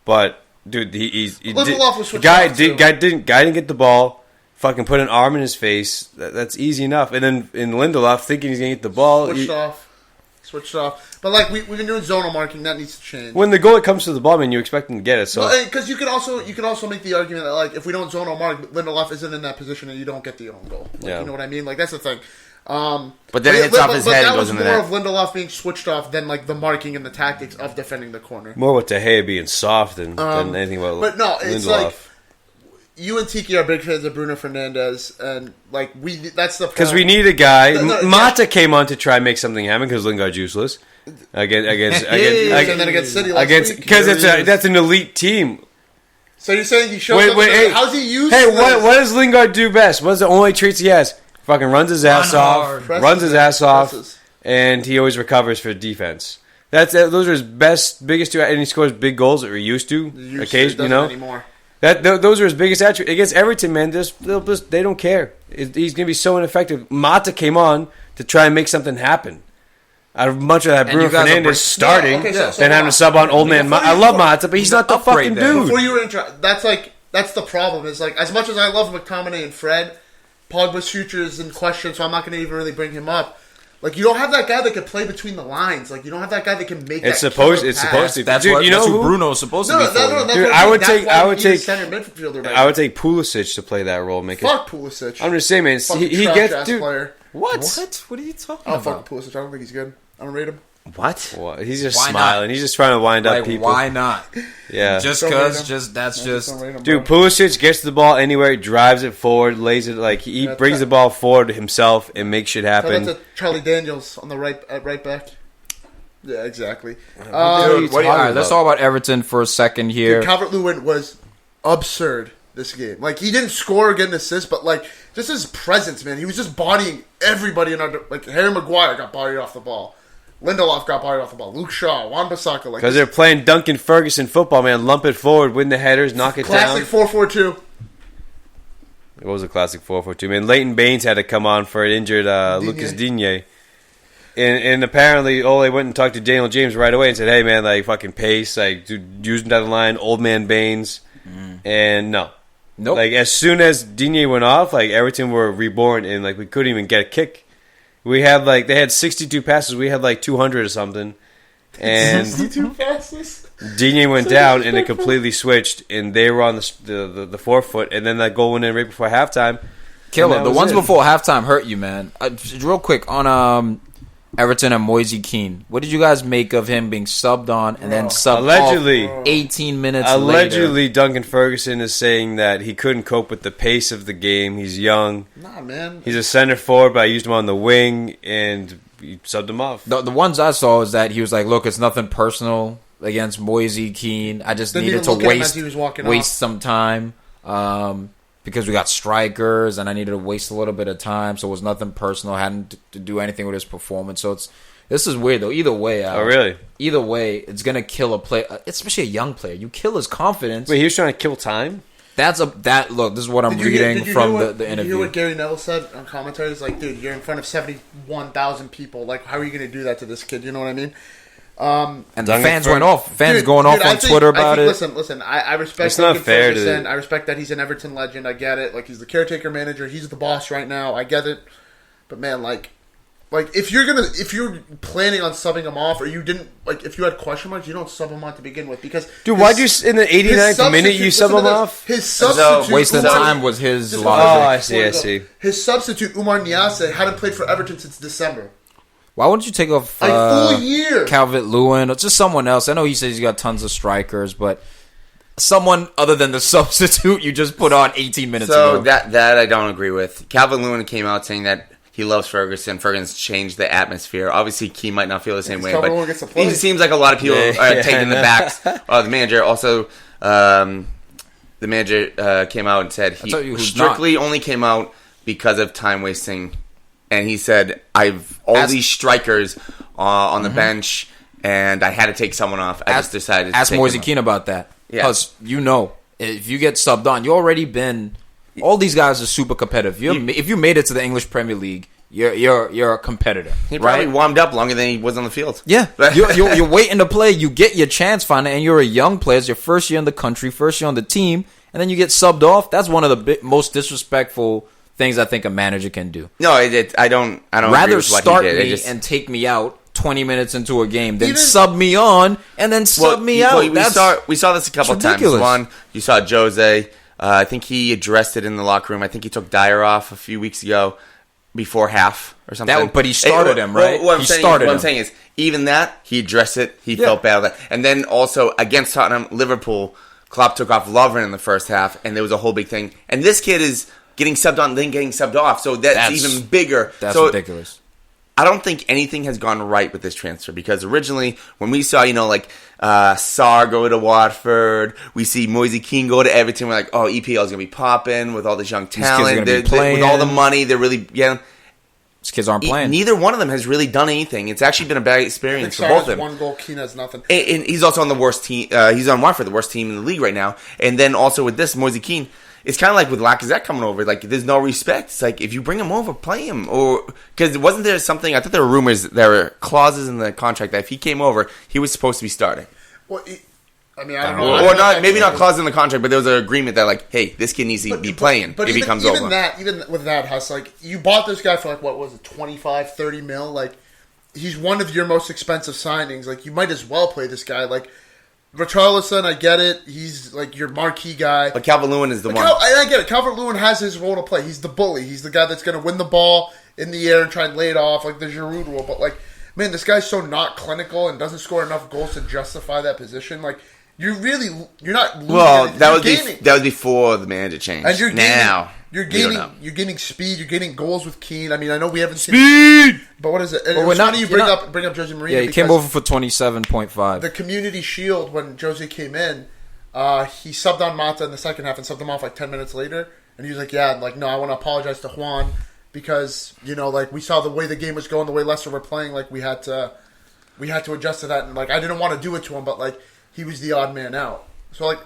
but dude, he Lindelof was switched guy off, too. didn't get the ball. Fucking put an arm in his face. That's easy enough. And then in Lindelof thinking he's gonna get the ball. Switched off. But like we've been doing zonal marking, that needs to change. When the goalie comes to the ball, man, you expect him to get it. So Because you could also make the argument that like if we don't zonal mark, Lindelof isn't in that position and you don't get the own goal. Like, Yeah. You know what I mean? Like that's the thing. But then it hits off his head and goes in the that net. was more of Lindelof being switched off than like the marking and the tactics of defending the corner. more with De Gea being soft than anything about But no, it's Lindelof. like you and Tiki are big fans of Bruno Fernandes, and like that's the Because we problem. need a guy. No, Mata came on to try and make something happen because Lingard's useless. Against and then against City last week. because that's an elite team. So you're saying he shows Wait, up? hey, how's he used? Hey, what does Lingard do best? What's the only traits he has? Fucking runs his ass off, Presses. runs his ass off, Presses. and he always recovers for defense. Those are his biggest 2, and he scores big goals that we're used to. Occasionally, Anymore. Those are his biggest attributes against Everton. Man, they don't care. He's gonna be so ineffective. Mata came on to try and make something happen. I'd much rather have And Bruno you guys are Fernandes starting Yeah, okay, so than having to sub on old man. I love Mata, but he's not the upgrade fucking there. dude. Before you were that's the problem. Is like as much as I love McTominay and Fred, Pogba's future is in question, so I'm not going to even really bring him up. Like you don't have that guy that can play between the lines. Like you don't have that guy that can make. It's that supposed killer pass. to. That's Dude, what you know that's who? who Bruno's supposed to No, be no, for. no, you. that's Dude, what I I'm would saying. take- That's I why would we need a take- center midfielder. Right I would take Pulisic to play that role. Make it. fuck Pulisic. I'm just saying, man. Fucking He trash gets ass dude. player. What? What are you talking Oh about? fuck Pulisic. I don't think he's good. I don't rate him. What? What? He's just Why not? smiling. He's just trying to wind up Like, people. why not? Yeah. Just Don't because, rate him. that's I just. don't rate him, Dude, bro. Pulisic gets the ball anywhere, drives it forward, lays it like he Yeah, brings the ball forward himself and makes shit Tell that happen. to Charlie Daniels on the right back. Yeah, exactly. Dude, all right, let's talk about Everton for a second here. Calvert-Lewin was absurd this game. Like he didn't score or get an assist, but like just his presence, man. He was just bodying everybody in our like Harry Maguire got bodied off the ball. Lindelof got bodied off the ball. Luke Shaw, Wan-Bissaka, like Because they're playing Duncan Ferguson football, man. Lump it forward, win the headers, knock it classic down. 4-4-2. It was a classic 4-4-2. Man, Leighton Baines had to come on for an injured Lucas Digne. And apparently Ole went and talked to Daniel James right away and said, hey, man, like, fucking pace, like, dude, using down the line, old man Baines. And no. Nope. Like, as soon as Digne went off, like, Everton were reborn and, like, we couldn't even get a kick. We had, like, they had 62 passes. We had, like, 200 or something. And 62 passes. Digne went down and it completely switched, and they were on the 4 foot, and then that goal went in right before halftime. Killer. The ones before halftime hurt you, man. Real quick on Everton and Moise Kean. What did you guys make of him being subbed on and then subbed off 18 minutes Allegedly, later? Duncan Ferguson is saying that he couldn't cope with the pace of the game. He's young. Nah, man. He's a center forward, but I used him on the wing, and he subbed him off. The ones I saw is that he was like, look, it's nothing personal against Moise Kean. I just needed to waste some time because we got strikers, and I needed to waste a little bit of time, so it was nothing personal. I hadn't to do anything with his performance. So this is weird, though. Either way. Oh, really? Either way, it's going to kill a player, especially a young player. You kill his confidence. Wait, he was trying to kill time? Look, this is what I'm reading from the interview. Did you hear what Gary Neville said on commentary? He's like, dude, you're in front of 71,000 people. Like, how are you going to do that to this kid? You know what I mean? And the fans went off. Fans going off on Twitter about it. Listen. I respect. It's not fair to. I respect that he's an Everton legend. I get it. Like, he's the caretaker manager. He's the boss right now. I get it. But man, like if you're planning on subbing him off, or you didn't, like, if you had question marks, you don't sub him on to begin with, because dude, why'd you in the 89th minute you sub him off? His substitute wasting time was his logic. Oh, I see. His substitute Umar Niasse hadn't played for Everton since December. Why wouldn't you take off a full year? Calvert-Lewin or just someone else? I know he says he's got tons of strikers, but someone other than the substitute you just put on 18 minutes ago. So that I don't agree with. Calvert-Lewin came out saying that he loves Ferguson. Ferguson's changed the atmosphere. Obviously, Key might not feel the same way, but it seems like a lot of people are taking the backs. The manager also, the manager came out and said he strictly only came out because of time wasting. And he said, I've all these strikers on the bench, and I had to take someone off. I just decided to ask Moise Kean about that. Yeah. Because, if you get subbed on, you already been... All these guys are super competitive. If you made it to the English Premier League, you're a competitor. He probably warmed up longer than he was on the field. Yeah. you're waiting to play. You get your chance finally, and you're a young player. It's your first year in the country, first year on the team, and then you get subbed off. That's one of the most disrespectful things I think a manager can do. No, I don't. Rather agree with start what he did. me and take me out 20 minutes into a game, then sub me on and then sub me out. We saw this a couple of times. One, you saw Jose. I think he addressed it in the locker room. I think he took Dyer off a few weeks ago before half or something. But he started him, right? What I'm saying is, even that, he addressed it. He felt bad about that. And then also, against Tottenham, Liverpool, Klopp took off Lovren in the first half, and there was a whole big thing. And this kid is getting subbed on, then getting subbed off. So that's even bigger. That's ridiculous. I don't think anything has gone right with this transfer, because originally when we saw, Sarr go to Watford, we see Moise Kean go to Everton, we're like, oh, EPL is going to be popping with all this young talent. With all the money, they're really, these kids aren't playing. Neither one of them has really done anything. It's actually been a bad experience for both of them. One goal, Kean has nothing. And he's also on the worst team. He's on Watford, the worst team in the league right now. And then also with this, Moise Kean, it's kind of like with Lacazette coming over. Like, there's no respect. It's like, if you bring him over, play him. Or because wasn't there something? I thought there were rumors, there were clauses in the contract that if he came over, he was supposed to be starting. Well, I don't know. Or not, maybe not clauses in the contract, but there was an agreement that, like, hey, this kid needs to be playing if he comes over. Even with that, Huss, like, you bought this guy for, like, what was it, 25, 30 mil? Like, he's one of your most expensive signings. Like, you might as well play this guy. Like, Richarlison, I get it. He's like your marquee guy. But Calvert-Lewin is the one. I get it. Calvert-Lewin has his role to play. He's the bully. He's the guy that's going to win the ball in the air and try and lay it off like the Giroud rule. But, like, man, this guy's so not clinical and doesn't score enough goals to justify that position. Like, you're not losing. Well, that was before the manager changed. And you're gaining speed. You're gaining goals with Kean. I mean, I know we haven't seen speed, but what is it? And it's funny you bring up Jose Mourinho. Yeah, he came over for 27.5. The Community Shield, when Jose came in, he subbed on Mata in the second half and subbed him off like 10 minutes later. And he was like, no, I want to apologize to Juan because like we saw the way the game was going, the way Leicester were playing. Like we had to adjust to that, and like I didn't want to do it to him, but like he was the odd man out. So like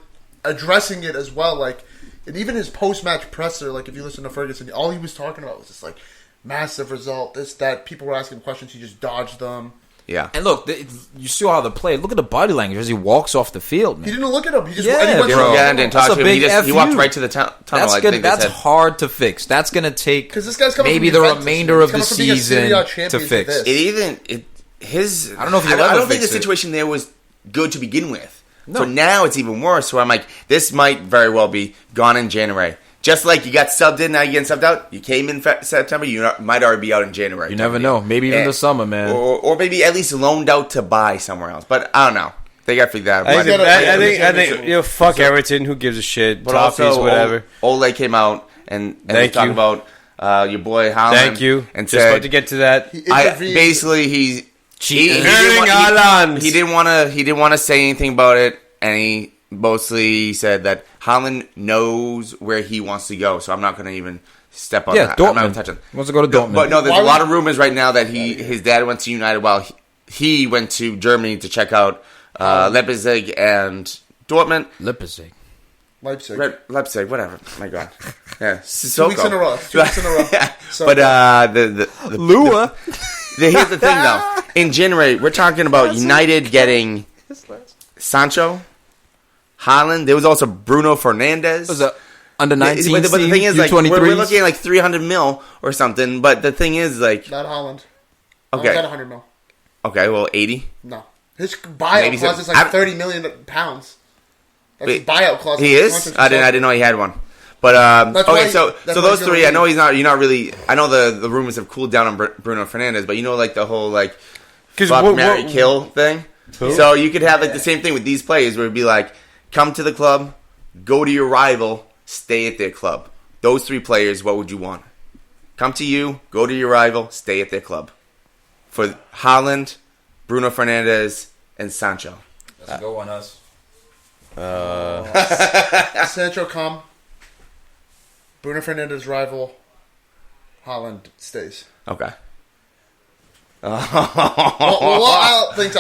addressing it as well, like. And even his post-match presser, like if you listen to Ferguson, all he was talking about was just like massive result, this, that. People were asking questions, he just dodged them. Yeah. And look, you saw how the play. Look at the body language as he walks off the field, man. He didn't look at him. He just didn't talk to him. He walked right to the tunnel. That's hard to fix. That's going to take this guy's maybe the remainder of the season to fix. I don't know if I don't think the situation there was good to begin with. No. So now it's even worse. So I'm like, this might very well be gone in January. Just like you got subbed in, now you getting subbed out. You came in September, you might already be out in January. You never know. Maybe even the summer, man. Or maybe at least loaned out to buy somewhere else. But I don't know. They got to figure that out. I think, fuck Everton. Who gives a shit? But Toffees, also, whatever. Ole came out and was talking about your boy Haaland. Thank you. And just said, about to get to that. Basically, he didn't want to say anything about it, and he mostly said that Haaland knows where he wants to go, so I'm not going to even step on that. Dortmund. I'm not going to touch him. He wants to go to Dortmund. But no, there's a lot of rumors right now that his dad went to United while he went to Germany to check out Leipzig and Dortmund. Leipzig, whatever. My God. Yeah. 2 weeks in a row. 2 weeks in a row. So but Lua. Here's the thing, though. In January, we're talking about United getting Sancho, Haaland. There was also Bruno Fernandes. Was under 19. But the thing is, like, U23s. we're looking at like 300 mil or something. But the thing is, like, not Haaland. Okay, got 100 mil. Okay, well, 80. No, his buyout clause is like 30 million pounds. That's his buyout clause. He is. I didn't know he had one. But so those three. I know he's not. You're not really. I know the rumors have cooled down on Bruno Fernandes, but you know, like the whole like fuck, marry, kill thing. Who? So you could have like the same thing with these players, where it'd be like, come to the club, go to your rival, stay at their club. Those three players, what would you want? Come to you, go to your rival, stay at their club. For Haaland, Bruno Fernandes, and Sancho. That's a good one, Huss. Sancho come. Bruno Fernandes rival. Haaland stays. Okay. I'll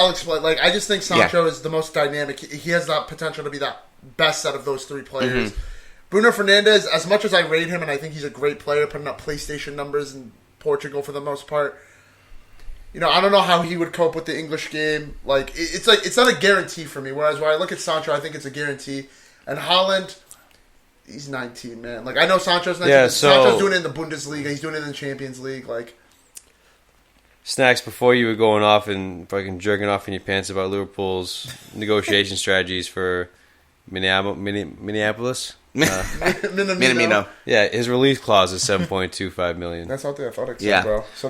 explain. Like, I just think Sancho is the most dynamic. He has that potential to be that best out of those three players. Mm-hmm. Bruno Fernandes, as much as I rate him, and I think he's a great player, putting up PlayStation numbers in Portugal for the most part. You know, I don't know how he would cope with the English game. Like, it's not a guarantee for me. Whereas when I look at Sancho, I think it's a guarantee. And Haaland, he's 19, man. Like, I know Sancho's 19. Yeah, Sancho's doing it in the Bundesliga. He's doing it in the Champions League. Like, Snacks, before you were going off and fucking jerking off in your pants about Liverpool's negotiation strategies for Minneapolis. Minamino. Yeah, his release clause is $7.25 million. That's what the Athletics said, bro. So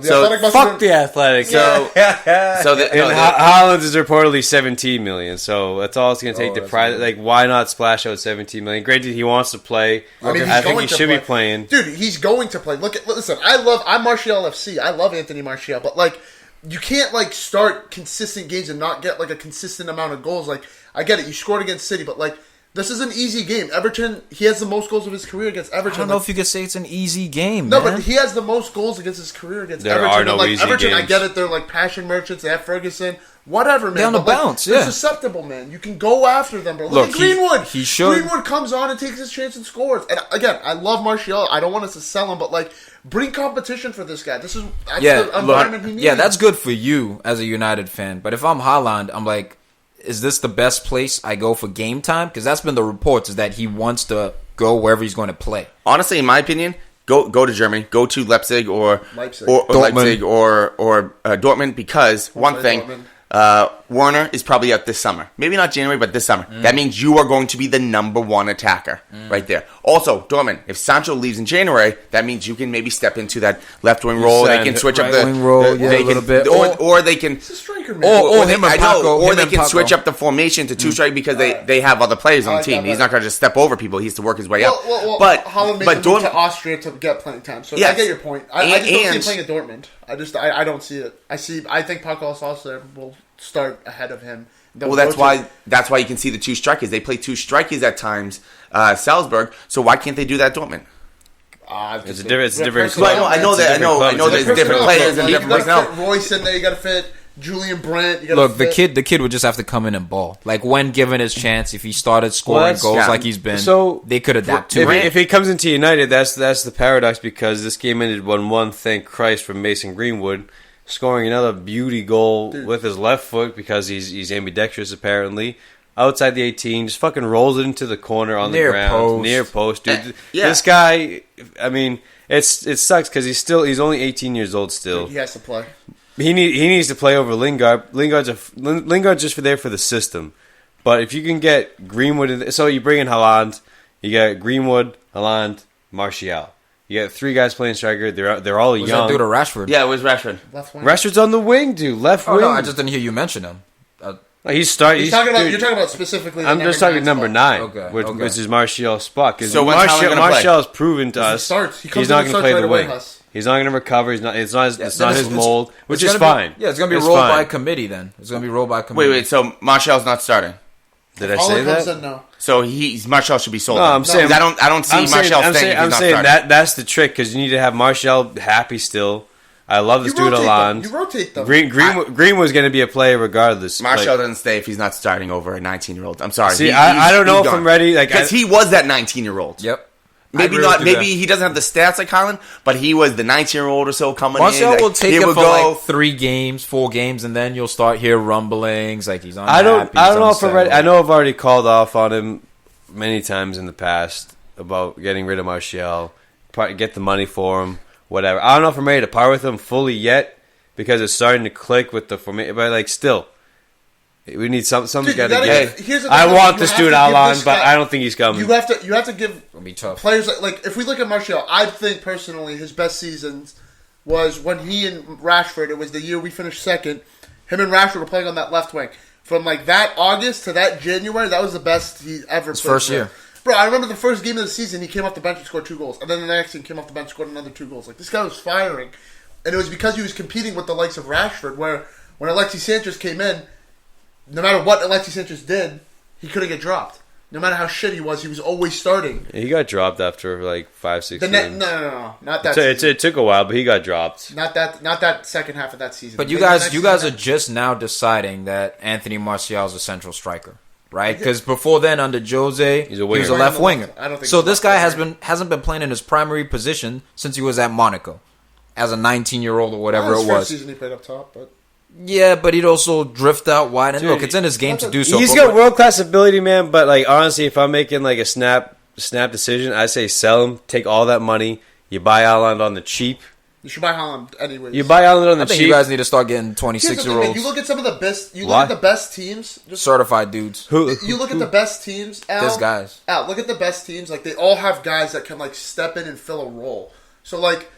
fuck the Athletics. Haaland is reportedly $17 million. So that's all it's going to take to prize. Like, why not splash out $17 million? Granted, he wants to play. I think he should be playing. Dude, he's going to play. Listen. I'm Martial FC. I love Anthony Martial, but like, you can't like start consistent games and not get like a consistent amount of goals. Like, I get it. You scored against City, but like, this is an easy game. Everton, he has the most goals of his career against Everton. I don't know if you could say it's an easy game, No, but he has the most goals against his career against Everton. There are no easy Everton, games. I get it. They're like passion merchants. They have Ferguson. Whatever, man. They're on the bounce, They're susceptible, man. You can go after them, bro. Look at Greenwood. He should. Greenwood comes on and takes his chance and scores. And again, I love Martial. I don't want us to sell him, but like, bring competition for this guy. That's the environment he needs. Yeah, that's good for you as a United fan. But if I'm Haaland, I'm like, is this the best place I go for game time? Because that's been the reports, is that he wants to go wherever he's going to play. Honestly, in my opinion, go to Germany, go to Leipzig or Dortmund, because one thing, Werner is probably out this summer. Maybe not January, but this summer. That means you are going to be the number one attacker right there. Also, Dortmund, if Sancho leaves in January, that means you can maybe step into that left wing role. They can switch up the wing role, a little bit, or they can. It's a striker, man. They can switch up the formation to two strike because they have other players on the team. He's not going to just step over people. He has to work his way up. But Dortmund to Austria to get playing time. So I get your point. I just don't see him playing at Dortmund. I don't see it. I think Paco Alcácer will start ahead of him. Well, that's why you can see the two strikers. They play two strikers at times, Salzburg. So why can't they do that at Dortmund? It's a different club. I know there's different players and different personnel. You got to fit Royce in there. You got to fit Julian Brandt. Look, the kid would just have to come in and ball. Like, when given his chance, if he started scoring goals like he's been, they could adapt to it. If he comes into United, that's the paradox, because this game ended 1-1. Thank Christ for Mason Greenwood scoring another beauty goal with his left foot, because he's ambidextrous apparently. Outside the 18, just fucking rolls it into the corner on the ground, near post, dude. This guy, I mean, it sucks because he's only 18 years old still. He has to play. He needs to play over Lingard. Lingard's just there for the system. But if you can get Greenwood, so you bring in Haaland, you got Greenwood, Haaland, Martial. You got 3 guys playing striker. They're all Was young. that due to Rashford? Yeah, it was Rashford. Left wing. Rashford's on the wing, dude. Left Oh wing. no, I just didn't hear you mention him. He's starting. You're talking about specifically. The I'm just talking number 9, Okay, which is Martial's spot. Because So when's Haaland gonna play? Martial's proven to He us starts. He he's comes not in and going to play starts the right away, wing. Huss. He's not going to recover. It's not his Then mold, which it's is gonna fine. Yeah, it's gonna be It's rolled fine. by committee. Then it's gonna be rolled by committee. Wait. So Martial's not starting. Did I All say it comes that? in, no. So Martial should be sold. No, I'm saying I don't see Martial staying. If I'm he's not saying starting. that's the trick because you need to have Martial happy still. I love this dude Haaland. You rotate them. Green was going to be a player regardless. Martial doesn't stay if he's not starting over a 19-year-old. I'm sorry. See, I don't know if I'm ready. Because he was that 19-year-old. Yep. Maybe not. Maybe he doesn't have the stats like Haaland, but he was the 19-year-old or so coming Martial in. will take it would for go. like 3 games, 4 games, and then you'll start hear rumblings like he's on. I don't know if I'm ready. I know I've already called off on him many times in the past about getting rid of Martial, get the money for him, whatever. I don't know if I'm ready to part with him fully yet because it's starting to click with the formation. But like, still, we need something's got to give. Here's the thing, I want you this have to dude give Haaland, this but guy- I don't think he's coming. You have to give It'll be tough. players like if we look at Martial, I think personally his best seasons was when he and Rashford. It was the year we finished second. Him and Rashford were playing on that left wing. From like that August to that January, that was the best he ever played. first year. Bro, I remember the first game of the season, he came off the bench and scored 2 goals. And then the next game came off the bench and scored another 2 goals. Like, this guy was firing. And it was because he was competing with the likes of Rashford, where when Alexis Sanchez came in, no matter what Alexis Sanchez did, he couldn't get dropped. No matter how shit he was always starting. He got dropped after like 5-6 No, games. not that It season. took a while, but he got dropped. Not that second half of that season. But Maybe you the guys next are season. just now deciding that Anthony Martial is a central striker, right? Because before then, under Jose, He's a he winger. was a left winger. I don't think So he's a this left guy winger. hasn't been playing in his primary position since he was at Monaco, as a 19-year-old or whatever His it first was. season he played up top, but Yeah, but he'd also drift out wide. And Dude, look, it's in his game to do so. He's but got world class ability, man. But like honestly, if I'm making like a snap decision, I say sell him, take all that money, you buy Haaland on the cheap. you should buy Haaland anyways. You buy Haaland on the I think cheap. you guys need to start getting Here's the thing, man. 26-year-olds, You look at some of the best. You Why? look at the best teams. Just certified dudes. you look at the best teams. Al, There's guys. Al, look at the best teams. Like they all have guys that can like step in and fill a role. So like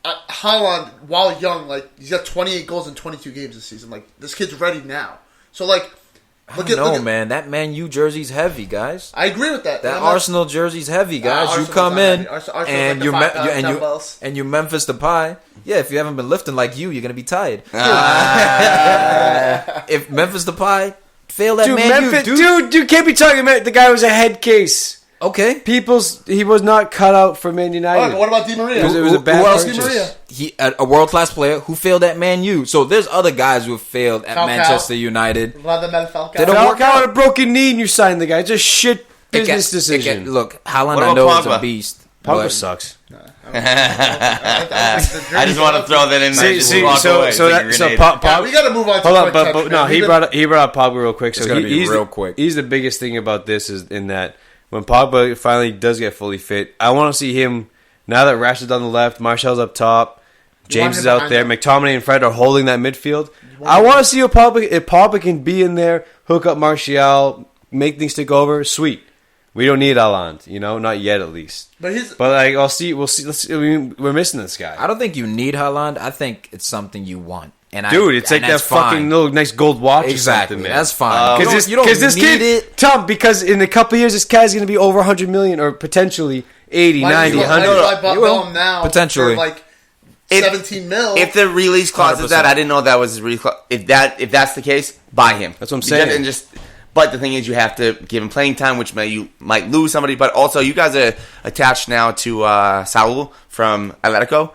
Haaland, while young, like he's got 28 goals in 22 games this season. Like this kid's ready now. So like, I don't know, man. That Man U jersey's heavy, guys. I agree with that. That I'm not- Arsenal jersey's heavy, guys. You Arsenal's come not in heavy. Arsenal's and like you the 5,000 dumbbells. and you Memphis Depay. Yeah, if you haven't been lifting like you're gonna be tired. If Memphis Depay failed that Dude, Man U, Memphis, dude, can't be talking about the guy was a head case. Okay. He was not cut out for Man All United. right, but what about Di Maria? It was a bad who else? purchase. Di Maria. He a world class player who failed at Man U. So there's other guys who have failed at Falcao. Manchester United. Vladimir Falcao. They don't work Falcao had a broken knee and you signed the guy. It's a shit business decision. Look, Haaland, What I about know is a Pogba? beast. Pogba but sucks. I just want to throw that in there. See, Walk so away. so Take a that so grenade. Yeah, we got to move on. To Hold on, quick but touch, no, man. he brought up Pogba real quick. So It's gonna be he's real quick. He's the biggest thing about this is in that when Pogba finally does get fully fit, I want to see him now that Rashford's on the left, Martial's up top, James him is out behind there, him. McTominay and Fred are holding that midfield. I want to see if Pogba can be in there, hook up Martial, make things take over. Sweet. We don't need Haaland, not yet at least. But he's But like, I'll see. We'll see. We're missing this guy. I don't think you need Haaland. I think it's something you want. And Dude, it's like that that's fucking fine. little nice gold watch Exactly, or something, man. that's fine. Because You don't this need kid, it. Tom, because in a couple of years, this guy's going to be over 100 million or potentially 80, 90, 100. I bought You will. him now Potentially. for like If- 17 mil. If the release clause is that, 100%. I didn't know that was his release clause. If that's the case, buy him. That's what I'm saying. And but the thing is, you have to give him playing time, which you might lose somebody. But also, you guys are attached now to Saul from Atletico.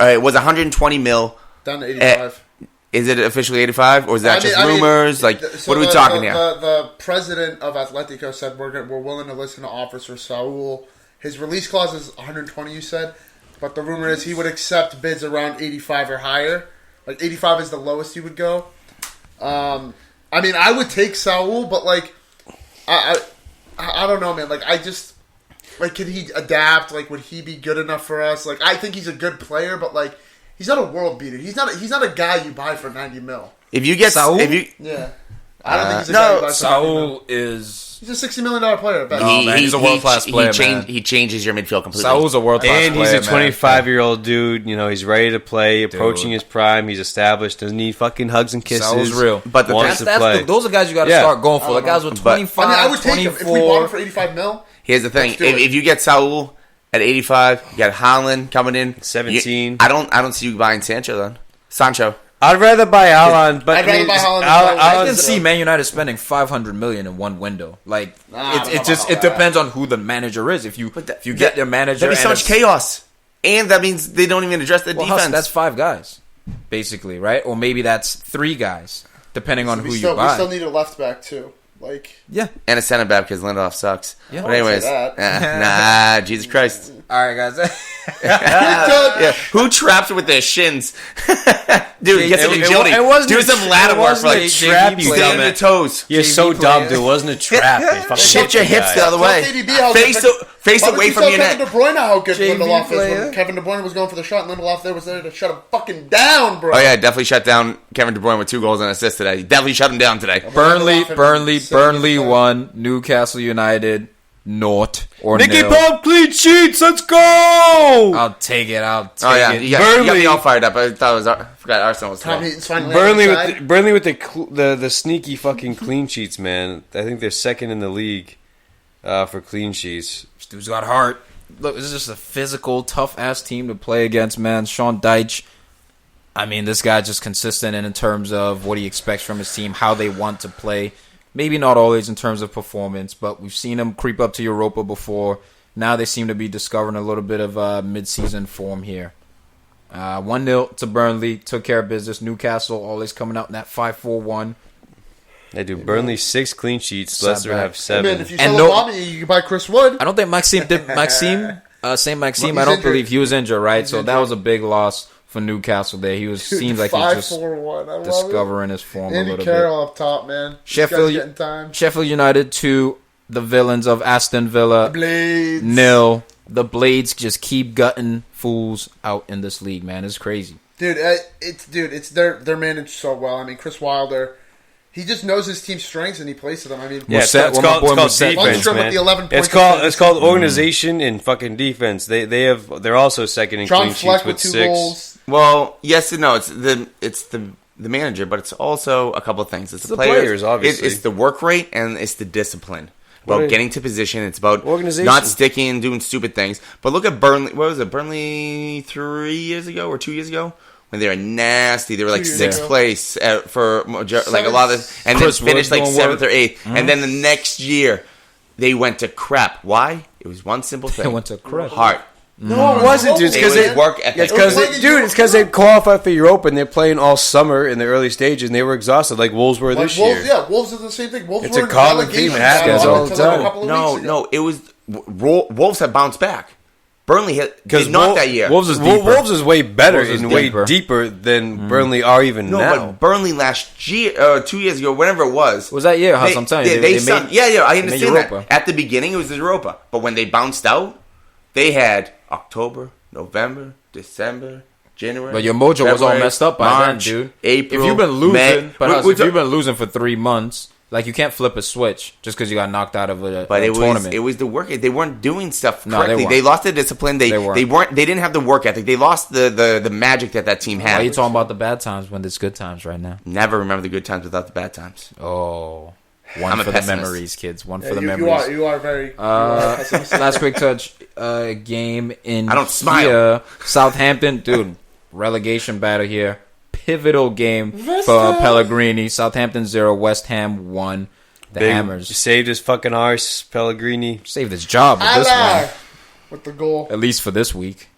It was 120 mil. down to 85. Is it officially 85, or is that just rumors? So what are we talking here? The president of Atletico said we're willing to listen to offers for Saul. His release clause is 120. You said, but the rumor is he would accept bids around 85 or higher. Like 85 is the lowest he would go. I mean, I would take Saul, but like, I don't know, man. Like, I just can he adapt? Like, would he be good enough for us? Like, I think he's a good player, but like, he's not a world beater. He's not a guy you buy for 90 mil. If you get Saul? if you Yeah. I don't think he's a guy who buys somebody, Saul is. He's a $60 million player. I bet. man, he's a world-class player, man. He changes your midfield completely. Saul's a world-class And player, he's a 25-year-old dude. You know, he's ready to play, approaching his prime. He's established. Doesn't need fucking hugs and kisses. Saul's real. But the wants to play. Those are guys you got to start going for. Like guys with 25, I mean, I would take him 24. if we bought him for 85 mil. Here's the thing: Let's do it. if you get Saul at 85, you got Haaland coming in 17. I don't see you buying Sancho. I'd rather buy Alan, but I'd rather buy Haaland than I can Saul. see Man United spending $500 million in one window. Like I don't know it about depends on who the manager is. If you get their manager, That'd be so and much chaos, and that means they don't even address the well, defense. Huss, that's 5 guys, basically, right? Or maybe that's 3 guys, depending on who We you still buy. need a left back too. Like, Yeah. and a center back because Lindelof sucks. Yeah. But I wouldn't anyways, say that. nah, Jesus Christ. All right, guys. Yeah, who traps with their shins? Dude, get some agility. Do some ladder work for like trap, you stand on dumbass. the toes. You're so JV dumb, player. dude. It wasn't a trap. They fucking Shift hit your the hips guy. the other way. Tell KDB how Face Why don't away you from tell your Kevin net. De Bruyne how good JV Lindelof is player. when Kevin De Bruyne was going for the shot and Lindelof there was there to shut him fucking down, bro. Oh yeah, definitely shut down Kevin De Bruyne with 2 goals and assists today. Definitely shut him down today. Burnley won. Newcastle United, naught or Nicky nil. Pope clean sheets. Let's go. I'll take it. I'll take Oh yeah, it. you got me Burnley- all fired up. I thought it was. I forgot Arsenal was Tom today. Heaton's finally Burnley on his side. with the sneaky fucking clean sheets, man. I think they're second in the league for clean sheets. This dude's got heart. Look, this is just a physical, tough-ass team to play against, man. Sean Dyche, I mean, this guy's just consistent in terms of what he expects from his team, how they want to play. Maybe not always in terms of performance, but we've seen them creep up to Europa before. Now they seem to be discovering a little bit of mid-season form here. 1-0 to Burnley, took care of business. Newcastle always coming out in that 5-4-1. They do. Burnley 6 clean sheets. Sad Leicester back. have Hey, 7. man, if you And sell no- Obama, you can buy Chris Wood. I don't think Maxime did. Maxime, Saint Maxime, Well, I don't he's injured. believe he was injured, right? He's So that injured. was a big loss for Newcastle there. He seems like he's just 5-4-1. I love it. discovering his form a Andy little Carroll up top, man. This Sheffield- guy's getting time. bit. Sheffield United 2, the villains of Aston Villa Blades. 0. The Blades just keep gutting fools out in this league, man. It's crazy. Dude, they're managed so well. I mean, Chris Wilder, he just knows his team's strengths and he plays to them. I mean, Yeah, it's Musset- called what my boy defense, Lundstrom man. with the 11 It's points. called organization and fucking defense. They're also second in John clean sheets Fleck with with 2 6. goals. Well, yes and no. It's the manager, but it's also a couple of things. It's the players, obviously. It's the work rate and it's the discipline. About Right. getting to position. It's about Organization. not sticking and doing stupid things. But look at Burnley. What was it? Burnley 3 years ago or 2 years ago? When they were nasty. They were like 2 years 6th ago. place for like a lot of this. And Chris then finished Wood like doing 7th or work. 8th. And then the next year, they went to crap. Why? It was one simple thing. They went to crap. Heart. No, It wasn't, dude. It's It because was they work ethic. It's because It was dude. It's because they qualified for Europa and they're playing all summer in the early stages and they were exhausted like Wolves were Like this Wolves, year. yeah, Wolves are the same thing. Wolves It's were a in common relegation theme. It happens battle all the until like a time. couple of No, weeks ago. no. It was Wolves have bounced back. Burnley did not that year. Wolves is deeper. Wolves is way better Wolves is and way deeper. deeper than Burnley are even no, now. but Burnley last year, 2 years ago, whenever it was. Was that year, Huss? I'm telling you. They sunk- made, yeah, I made understand that. Europa. At the beginning, it was the Europa. But when they bounced out, they had October, November, December, January. But your mojo was all February, messed up by March, then, dude. April, If you've been losing, May. if you've been losing for 3 months, like you can't flip a switch just because you got knocked out of a tournament. It was the work. They weren't doing stuff No, they correctly. weren't. They lost the discipline. They weren't. didn't have the work ethic. They lost the magic that team Why are had. you talking about the bad times when there's good times right now? Never remember the good times without the bad times. Oh, I'm one a for the pessimist. memories, kids. One Yeah, for the you memories. are very. you are pessimistic. Last quick touch game in I don't smile. here. Southampton, dude, relegation battle here. Pivotal game for Pellegrini. Southampton 0, West Ham 1. The Hammers saved his fucking arse, Pellegrini. saved his job with this Allah! one, With the goal. at least for this week.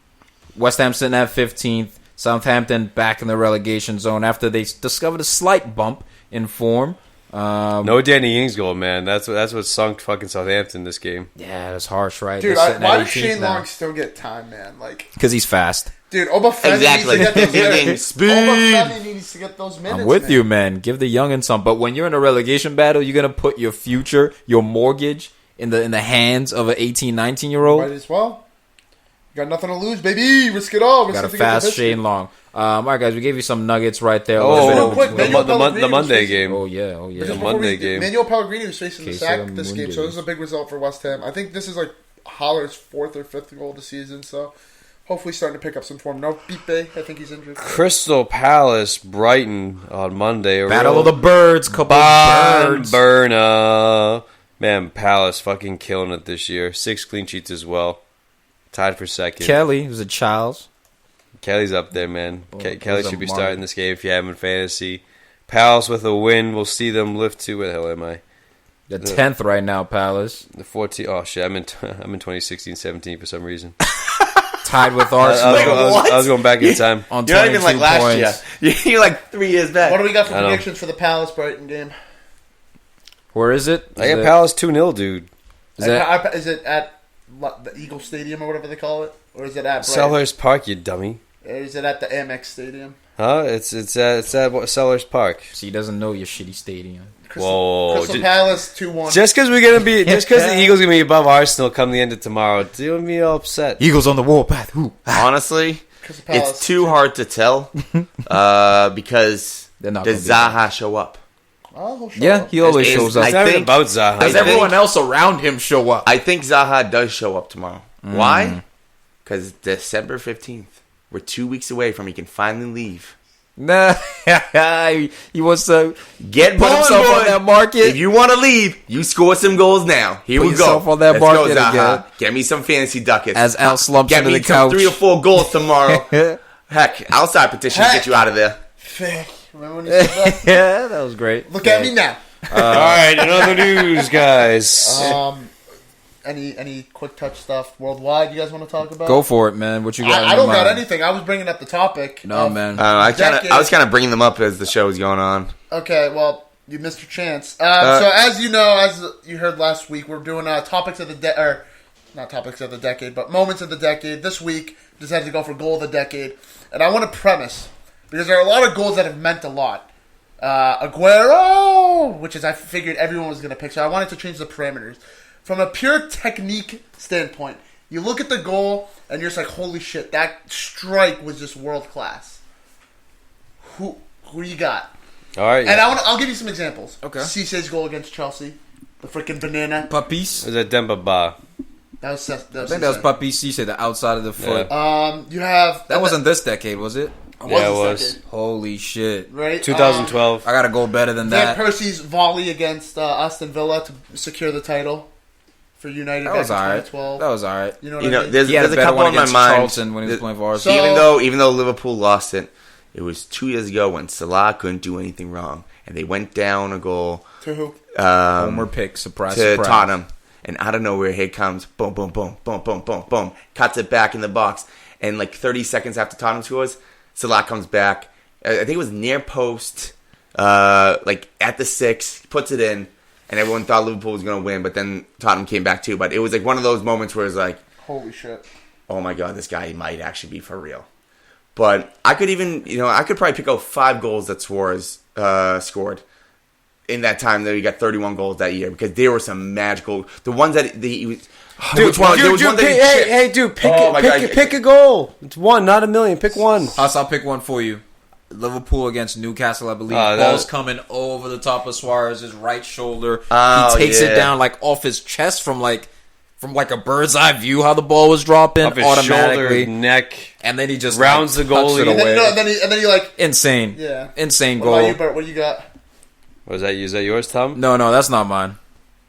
West Ham sitting at 15th. Southampton back in the relegation zone after they discovered a slight bump in form. No Danny Ings goal, man. That's what sunk fucking Southampton this game. Yeah, that's harsh, right? Dude, They're sitting why at does 18th Shane now. Long still get time, man? Like, Because he's fast. dude, Obafemi Exactly. needs to get those Getting minutes. speed. Obafemi needs to get those minutes. I'm with man. you, man. Give the youngin some. But when you're in a relegation battle, you're gonna put your future, your mortgage, in the hands of an 18, 19-year-old. Might as well. Got nothing to lose, baby. Risk it all. Got a fast Shane Long. All right, guys, we gave you some nuggets right there. real quick, the Monday game. Oh yeah. The Monday game. Manuel Pellegrini was facing the Queso sack this game, so Mundies. this is a big result for West Ham. I think this is like Haller's 4th or 5th goal of the season, so hopefully starting to pick up some form. No, Pipe, I think he's injured. Crystal Palace, Brighton on Monday. A Battle real of the Birds. Couple of birds. burner. Man, Palace fucking killing it this year. 6 clean sheets as well. Tied for second. Kelly was a Charles. Kelly's up there, man. Kelly those should are be Martin. starting this game if you have him in fantasy. Palace with a win. We'll see them lift to. Where the hell am I? The 10th right now, Palace. The 14th. Oh shit! I'm in 2016-17 for some reason. Tied with Arsenal. I was going back in time. On You're not even like 22 last points. year. You're like 3 years back. What do we got for I know. predictions for the Palace Brighton game? Where is it? I got Palace 2-0, dude. Is that Is it at the Eagle Stadium or whatever they call it, or is it at Brighton? Selhurst Park, you dummy. Or is it at the Amex Stadium? Huh? It's at Selhurst Park. he doesn't know your shitty stadium. Crystal Palace 2-1. Just because the Eagles gonna be above Arsenal come the end of tomorrow, don't be all upset. Eagles on the warpath. Honestly, Crystal Palace. it's too hard to tell because They're not does gonna be Zaha show up? Oh, he'll show Yeah, up. he always It's- shows I up. It's not even think- about Zaha. Does I think- everyone else around him show up? I think Zaha does show up tomorrow. Why? Because December 15th. We're 2 weeks away from he can finally leave. Nah, he wants to Get put himself on that market. If you want to leave, you score some goals now. Here Put we go. yourself on that Let's market go, Zaha. again. Get me some fantasy ducats. As Al slumps Get into me the some couch. 3 or 4 goals tomorrow. Heck, I'll sign petitions to get you out of there. Remember when you said that? Yeah, that was great. Look at me now. All right, in other news, guys. Any quick touch stuff worldwide you guys want to talk about? Go for it, man. What you got? I in don't your got mind? anything. I was bringing up the topic. No, of- man. I Decade. was kind of bringing them up as the show was going on. Okay, well, you missed your chance. So as you know, as you heard last week, we're doing topics of the or not topics of the decade, but moments of the decade. This week, decided to go for goal of the decade, and I want to premise because there are a lot of goals that have meant a lot. Aguero, which is I figured everyone was going to pick, so I wanted to change the parameters. From a pure technique standpoint, you look at the goal and you're just like, holy shit, that strike was just world class. Who you got? All right, And I'll give you some examples. Okay. Cissé's goal against Chelsea, the freaking banana. Papis. is it Demba Ba? That was I think that was Papis Cisse, the outside of the foot. You have That wasn't this decade, was it? Yeah, it was. Holy shit. right. 2012. I gotta go better than Van that. Persie's volley against Aston Villa to secure the title for United That back was in alright. 2012. That was alright. You know what You I know, mean? there's He had a a better couple one on my against mind. Charlton when he was playing for Arsenal. So- Even though Liverpool lost it, it was 2 years ago when Salah couldn't do anything wrong, and they went down a goal To who? Homer pick, surprise, to surprise. Tottenham, and out of nowhere, here comes boom, boom, boom, boom, boom, boom, boom, cuts it back in the box, and like 30 seconds after Tottenham scores, Salah comes back. I think it was near post, like at the 6, puts it in, and everyone thought Liverpool was going to win, but then Tottenham came back too. But it was like one of those moments where it's like, Holy shit. oh my god, this guy might actually be for real. But I could even, I could probably pick out 5 goals that Suarez scored in that time. That he got 31 goals that year because there were some magical. The ones that he was. Which one? There was one that he chipped. Dude, Oh my God. pick a goal. It's one, not a million. Pick one. Huss, I'll pick one for you. Liverpool against Newcastle, I believe. Oh, Ball's that- coming over the top of Suarez's right shoulder. Oh, He takes yeah. it down like off his chest from like a bird's eye view how the ball was dropping Up his automatically. shoulder, neck. And then he just Rounds like, the tucks goalie. it And then, away. and then you like, Insane. yeah. Insane What goal. about you, Bert? What do you got? Was that is that yours, Tom? No, that's not mine.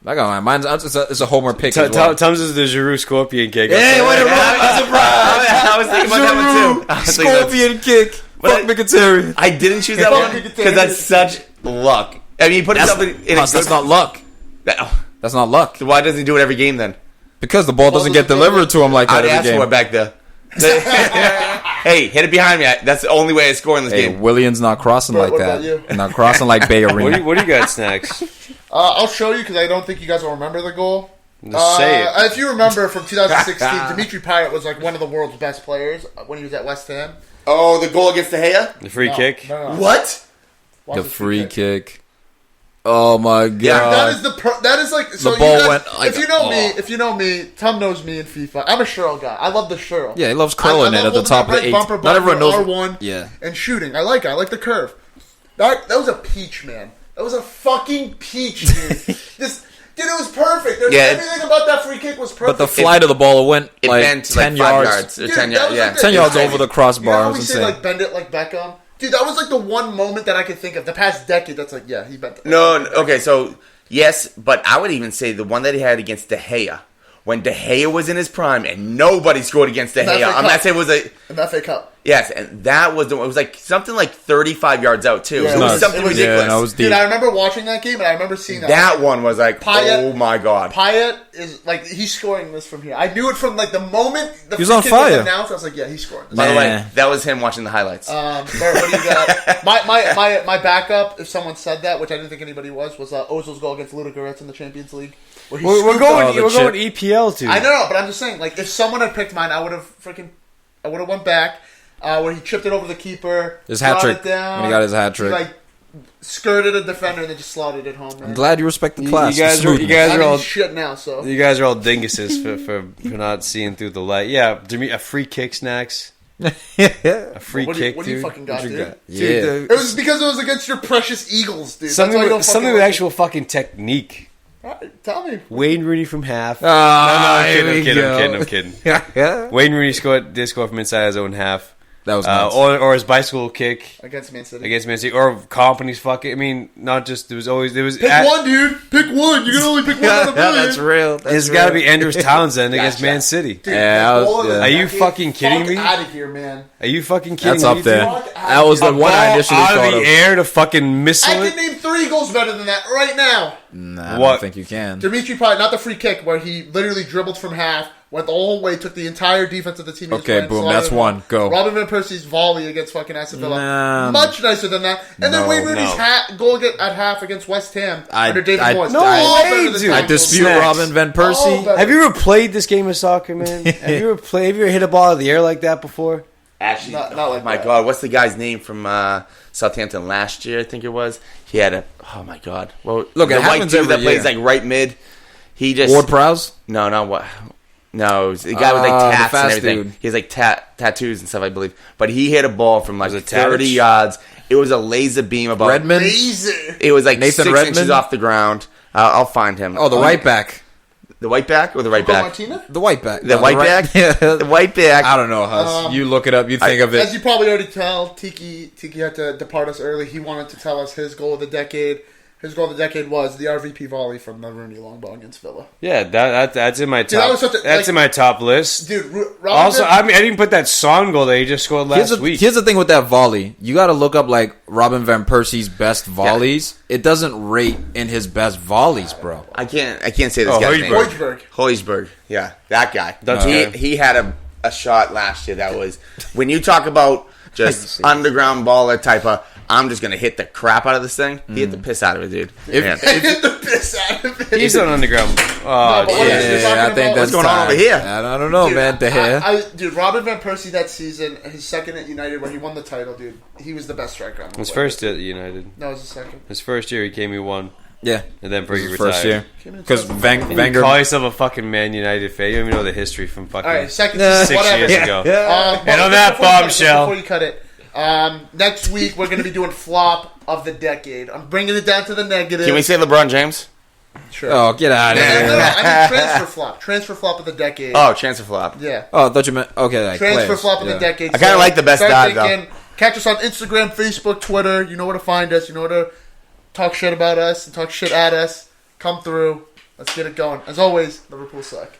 I got mine. Mine's it's a homer pick as well. Tom's is the Giroud Scorpion kick. Hey, wait a minute. I was thinking about that one too. I was thinking that's- Scorpion kick. Fuck Mkhitaryan. I didn't choose that one because that's such luck. I mean, he put himself in a Huss, that's good- not luck. That- That's not luck. Why doesn't he do it every game then? Because the ball doesn't get delivered to him like that I'd every ask for game. it back there. Hey, hit it behind me. That's the only way I score in this Hey, game. Williams not crossing Bert, like what that. about you? And not crossing like Bay Arena. What do you got, Snacks? I'll show you because I don't think you guys will remember the goal. Just say it. If you remember from 2016, Dimitri Payet was like one of the world's best players when he was at West Ham. Oh, the goal against De Gea? The free kick. No. What? Watch The this free kick. Oh my god! That is like so. The ball you guys, went like- if you know me, Tom knows me in FIFA. I'm a Shirl guy. I love the Shirl. Yeah, he loves curling I it love at the top of the holding eight. that right bumper Not everyone knows. R1 Yeah. and shooting. I like the curve. That was a peach, man. That was a fucking peach, dude. Dude, it was perfect. Everything about that free kick was perfect. But the flight of the ball went It like bent 10 like 5 yards. yards. Or Dude, 10 that yards. was Yeah. like the- 10 yards it's over the You crossbar. know It how was we say insane. like bend it like Beckham? Dude, that was like the one moment that I could think of the past decade. That's like, yeah, he bent it. No, okay, so yes, but I would even say the one that he had against De Gea, when De Gea was in his prime and nobody scored against De Gea. I'm not saying it was a in the FA Cup. yes, and that was the one. It was like something like 35 yards out too. Yeah, So it was something it was- ridiculous. Yeah, no, it was deep. Dude, I remember watching that game and I remember seeing that. That one was like, Payet- oh my god. Payet is like he's scoring this from here. I knew it from like the moment the He was free on kick fire. was announced. I was like, yeah, he's scoring. By the way, Nah. that was him watching the highlights. Bert, what do you got? My backup, if someone said that, which I didn't think anybody was Ozil's goal against Ludogorets in the Champions League. Where he We're scooped going. up- the We're going chip. EPL too. I know, but I'm just saying, like, if someone had picked mine, I would have went back where he chipped it over the keeper, His hat brought trick. it down, When he got his hat he, trick. like skirted a defender and then just slotted it home. Man. I'm glad you respect the You class. guys the are- you smoothness. guys I are mean, all. shit now. So You guys are all dinguses for not seeing through the light. Yeah, a free kick, Snacks. A free what do you, kick, what do you dude. fucking got, What you dude? got? Yeah. It was because it was against your precious Eagles, dude. Something That's why you don't with, something fucking with like actual fucking technique. it. All right, tell me. Wayne Rooney from half. Ah, I'm here we kidding. go. I'm kidding. Yeah. Wayne Rooney did score from inside his own half. That was nuts. Or his bicycle kick Against Man City. against Man City, or Company's fucking. I mean, not just there was Pick one, dude. Pick one. You can only pick one out of a million. That's real. It's got to be Andrews Townsend against Man City. Dude, Yeah, that I was- ball in the yeah. Are you decade, fucking kidding fuck me? Out of here, man. Are you fucking kidding That's me? up there. Fuck That was the outta one I Ball initially out thought of the of. air to fucking missile I it. can name 3 goals better than that right now. Nah, I What? don't think you can. Dimitri Payet, not the free kick where he literally dribbled from half, went the whole way, took the entire defense of the team. Okay, boom, that's one. Go. Robin Van Persie's volley against fucking Aston Villa, Nah. much nicer than that. And then No, Wayne Rooney's no. goal at half against West Ham under David I- Moyes. no All way, better than dude. I Tom dispute Cruise. Snacks. Robin Van All Persie. better. Have you ever played this game of soccer, man? Have you ever hit a ball out of the air like that before? Actually, Not like oh my that. god, what's the guy's name from Southampton last year? I think it was. He had oh my god. Well, Look, the it white happens dude every that plays year. like right mid. He just Ward Prowse? no, not what. No, it was the guy with like The tats and fast everything. dude. He has like tattoos and stuff, I believe. But he hit a ball from like Was it 30 Tadic? yards. It was a laser beam about. Redmond? Laser. It was like Nathan 6 Redmond? inches off the ground. I'll find him. Oh, the right back. The white back or the right Hugo back? Martina? The white back. The white back? Yeah. The white back. I don't know, Huss. You look it up. You think of As it. you probably already tell, Tiki had to depart us early. He wanted to tell us his goal of the decade. His goal of the decade was the RVP volley from the Rooney long ball against Villa. Yeah, that's in my top. that was such a- that's like- in my top list. Dude, Also, I mean, I didn't put that Son goal that he just scored last week. Here's the thing with that volley. You got to look up like Robin Van Persie's best volleys. It doesn't rate in his best volleys, bro. I can't say this Oh, guy's name. Hoiberg. Hoiberg. Yeah, that guy. That's good. He had a shot last year that was when you talk about just underground baller type of. I'm just gonna hit the crap out of this thing. He hit the piss out of it, dude. Man. Hit the piss out of it. He's an underground. No, but what Yeah, is he talking I think about? that's What's going on time. over here? I don't know, Dude, man. De Gea. Dude, Robin Van Persie that season, his second at United where he won the title, dude, he was the best striker on the His way. first at United. No, it was his second. His first year, he came, he won, Yeah. and then This Fergie is his retired. first year. Came in Because second. You Wenger. call yourself a fucking Man United fan. You don't even know the history from fucking All right, second Nah. season, 6 whatever. years ago. And on that bombshell. Before you cut it, next week we're going to be doing flop of the decade. I'm bringing it down to the negative. Can we say LeBron James? Sure. Oh, get out of No, here. I mean transfer flop. Transfer flop of the decade. Oh, transfer flop. Yeah. Oh, I thought you meant. Okay, like Transfer players. flop of Yeah. the decade. I kinda like the best start dad, though. thinking, catch us on Instagram, Facebook, Twitter. You know where to find us. You know where to talk shit about us and talk shit at us. Come through. Let's get it going. As always, Liverpool suck.